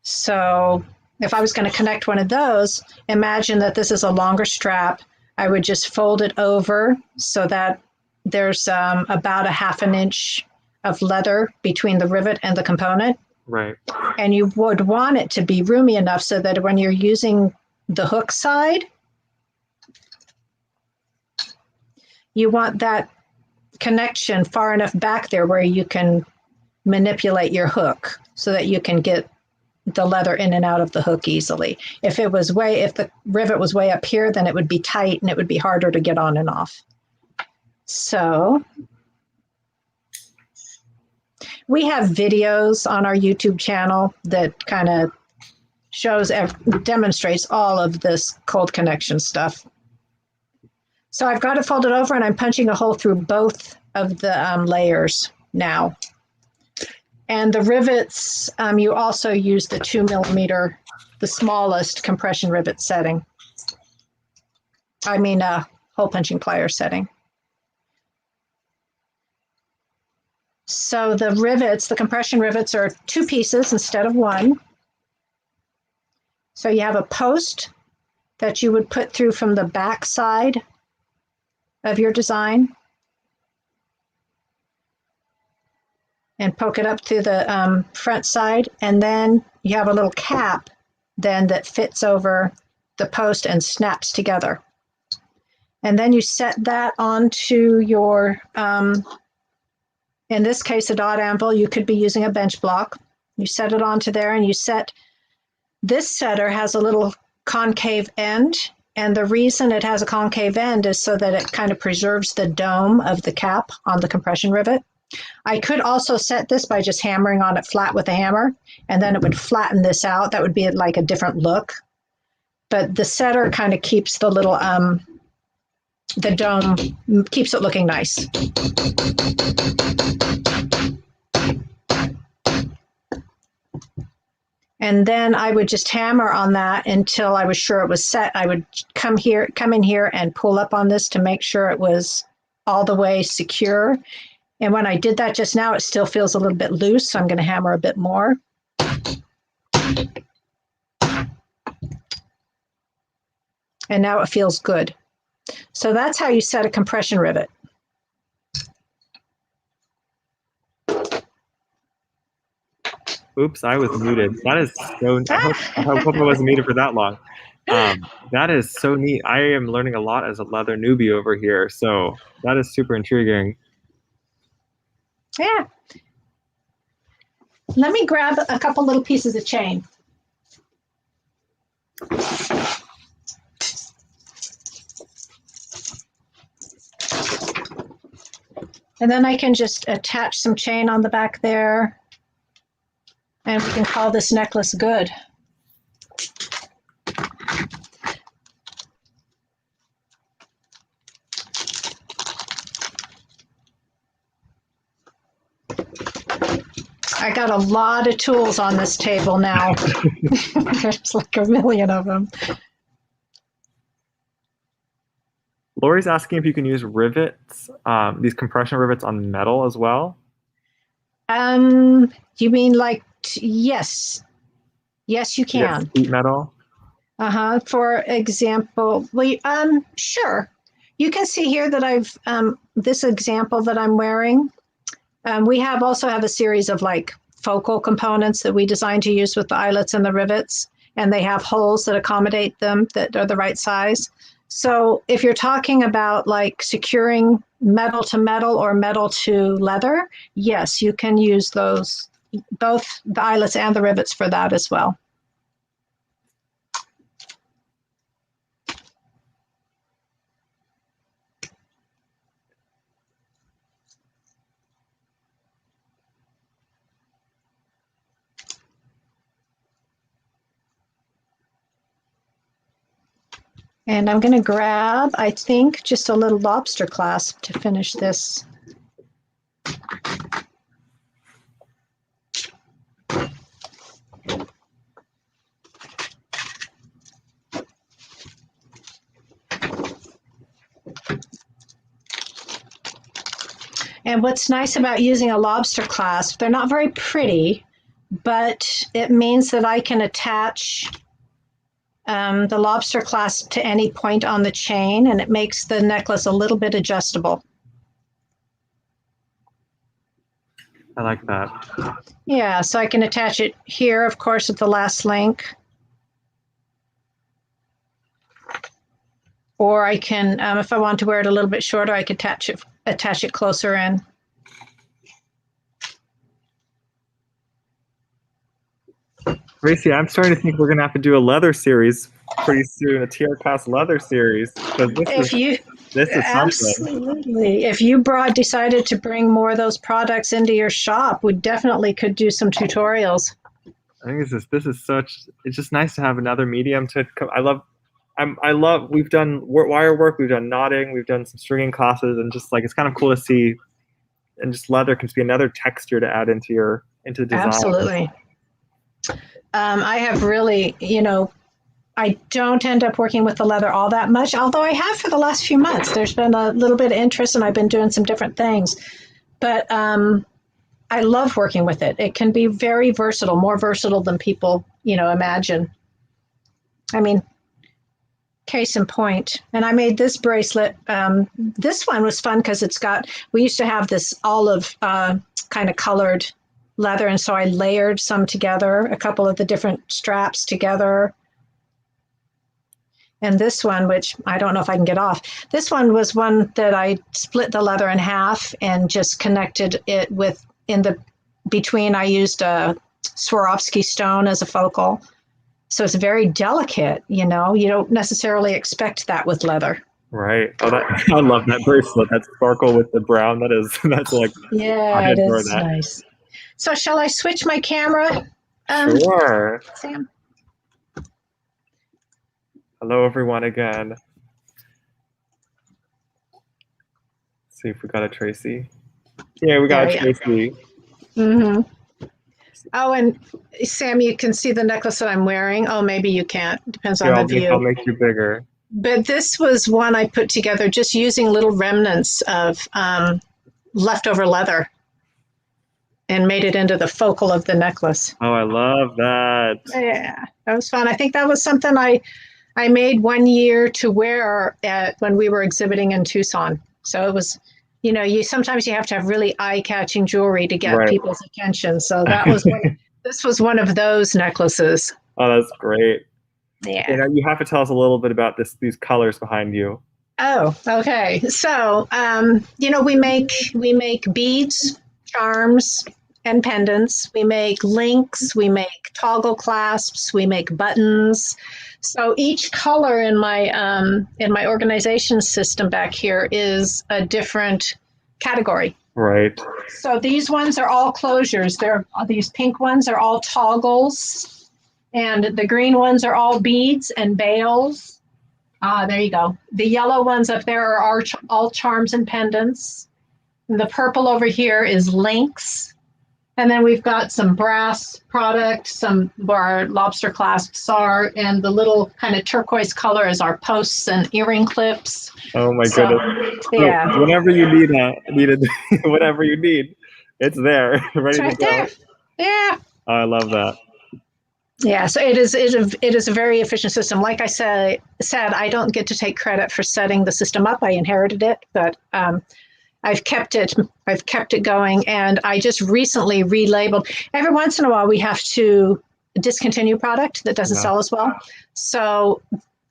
So if I was going to connect one of those, imagine that this is a longer strap. I would just fold it over so that there's about 1/2 inch of leather between the rivet and the component. Right. And you would want it to be roomy enough so that when you're using the hook side, you want that connection far enough back there where you can manipulate your hook so that you can get the leather in and out of the hook easily. If the rivet was way up here, then it would be tight and it would be harder to get on and off. So we have videos on our YouTube channel that kind of demonstrates all of this cold connection stuff. So I've got it folded over and I'm punching a hole through both of the layers now. And the rivets, you also use the 2mm, the smallest compression rivet setting. I mean, hole punching plier setting. So the rivets, the compression rivets are 2 pieces instead of 1. So you have a post that you would put through from the back side of your design and poke it up through the front side. And then you have a little cap then that fits over the post and snaps together. And then you set that onto your, in this case, a dot anvil. You could be using a bench block. You set it onto there and you set, this setter has a little concave end. And the reason it has a concave end is so that it kind of preserves the dome of the cap on the compression rivet. I could also set this by just hammering on it flat with a hammer, and then it would flatten this out. That would be like a different look. But the setter kind of keeps the little, the dome, keeps it looking nice. And then I would just hammer on that until I was sure it was set. I would come in here and pull up on this to make sure it was all the way secure. And when I did that just now, it still feels a little bit loose, so I'm going to hammer a bit more. And now it feels good. So that's how you set a compression rivet. Oops, I was muted. That is so, I hope I wasn't muted for that long. That is so neat. I am learning a lot as a leather newbie over here. So that is super intriguing. Yeah. Let me grab a couple little pieces of chain. And then I can just attach some chain on the back there. And we can call this necklace good. I got a lot of tools on this table now. There's like a million of them. Lori's asking if you can use rivets, these compression rivets on metal as well. You mean like, yes. Yes, you can. Yes, sheet metal. For example, sure. You can see here that I've, this example that I'm wearing, we also have a series of like focal components that we designed to use with the eyelets and the rivets, and they have holes that accommodate them that are the right size. So if you're talking about like securing metal to metal or metal to leather, yes, you can use those, both the eyelets and the rivets for that as well. And I'm going to grab, I think, just a little lobster clasp to finish this. And what's nice about using a lobster clasp, they're not very pretty, but it means that I can attach the lobster clasp to any point on the chain, and it makes the necklace a little bit adjustable. I like that. Yeah, so I can attach it here, of course, at the last link. Or I can, if I want to wear it a little bit shorter, I could attach it closer in. Tracy, I'm starting to think we're going to have to do a leather series pretty soon, a TierraCast leather series. This is absolutely. If you decided to bring more of those products into your shop, we definitely could do some tutorials. I think it's just nice to have another medium to. I love I love, we've done wire work, we've done knotting, we've done some stringing classes, and just like, it's kind of cool to see, and just leather can be another texture to add into the design. Absolutely. I have really, I don't end up working with the leather all that much, although I have for the last few months. There's been a little bit of interest and I've been doing some different things. But I love working with it. It can be very versatile, more versatile than people, imagine. I mean, case in point. And I made this bracelet. This one was fun because we used to have this olive kind of colored leather. And so I layered some together, a couple of the different straps together. And this one, which I don't know if I can get off, this one was one that I split the leather in half and just connected it with, between, I used a Swarovski stone as a focal. So it's very delicate, you don't necessarily expect that with leather. Right. Oh, I love that bracelet. That sparkle with the brown. That's like, yeah, it is nice. So shall I switch my camera? Sure. Sam? Hello, everyone, again. Let's see if we got a Tracy. Yeah, we got a Tracy. Mm-hmm. Oh, and Sam, you can see the necklace that I'm wearing. Oh, maybe you can't. Depends on the view. I'll make you bigger. But this was one I put together just using little remnants of leftover leather and made it into the focal of the necklace. Oh, I love that. Yeah, that was fun. I think that was something I made 1 year to wear when we were exhibiting in Tucson. So it was, sometimes you have to have really eye-catching jewelry to get people's attention. So that was this was one of those necklaces. Oh, that's great. Yeah. You have to tell us a little bit about these colors behind you. Oh, okay. So, we make beads, charms, and pendants. We make links. We make toggle clasps. We make buttons. So each color in my organization system back here is a different category. Right. So these ones are all closures. These pink ones are all toggles, and the green ones are all beads and bails. There you go. The yellow ones up there are all charms and pendants. And the purple over here is links. And then we've got some brass product, some of our lobster clasps are, and the little kind of turquoise color is our posts and earring clips. Oh my goodness. Yeah. So whenever you whatever you need, it's there, ready to go. There. Yeah. Oh, I love that. Yeah, so it is a very efficient system. Like I said, I don't get to take credit for setting the system up. I inherited it, but I've kept it going, and I just recently relabeled. Every once in a while, we have to discontinue product that doesn't sell as well. So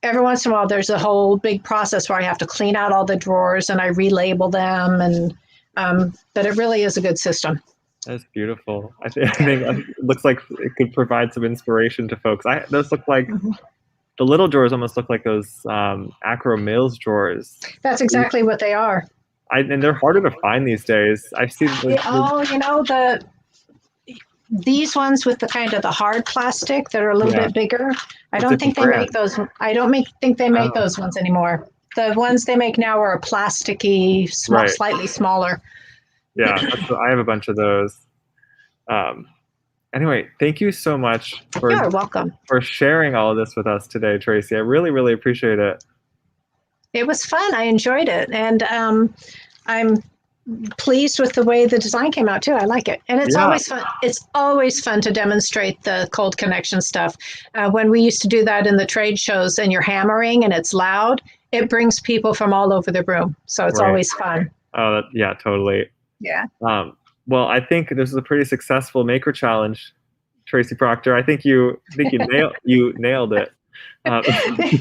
every once in a while, there's a whole big process where I have to clean out all the drawers and I relabel them, and but it really is a good system. That's beautiful. I think it looks like it could provide some inspiration to folks. Those look like the little drawers almost look like those Acro Mills drawers. That's exactly what they are. And they're harder to find these days. I've seen. These ones with the kind of the hard plastic that are a little bit bigger. I don't think they make those. I don't think they make those ones anymore. The ones they make now are plasticky, slightly smaller. Yeah, I have a bunch of those. Anyway, thank you so much You're welcome. For sharing all of this with us today, Tracy. I really, really appreciate it. It was fun. I enjoyed it. And I'm pleased with the way the design came out too. I like it. And it's always fun. It's always fun to demonstrate the cold connection stuff. When we used to do that in the trade shows and you're hammering and it's loud, it brings people from all over the room. So it's always fun. Oh, yeah, totally. Yeah. Well, I think this is a pretty successful maker challenge, Tracy Proctor. I think you nailed it.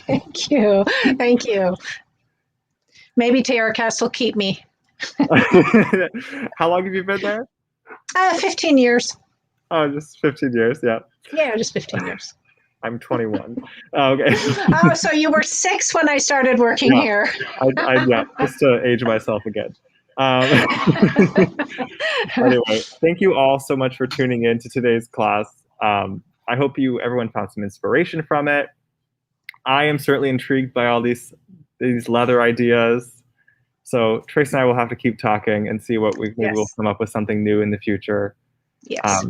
Thank you. Maybe TierraCast will keep me. How long have you been there? 15 years. Oh, just 15 years, yeah. Yeah, just 15 years. I'm 21. Oh, okay. Oh, so you were 6 when I started working here. Just to age myself again. Anyway, thank you all so much for tuning in to today's class. I hope everyone found some inspiration from it. I am certainly intrigued by all these leather ideas. So Trace and I will have to keep talking and see what maybe we'll come up with something new in the future. Yes.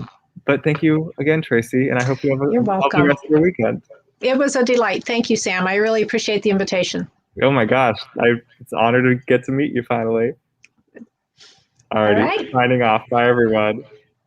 But thank you again, Tracy, and I hope you have a You're lovely welcome. rest of your weekend. It was a delight. Thank you, Sam. I really appreciate the invitation. Oh my gosh, it's an honor to get to meet you finally. Alrighty, All right. signing off. Bye, everyone.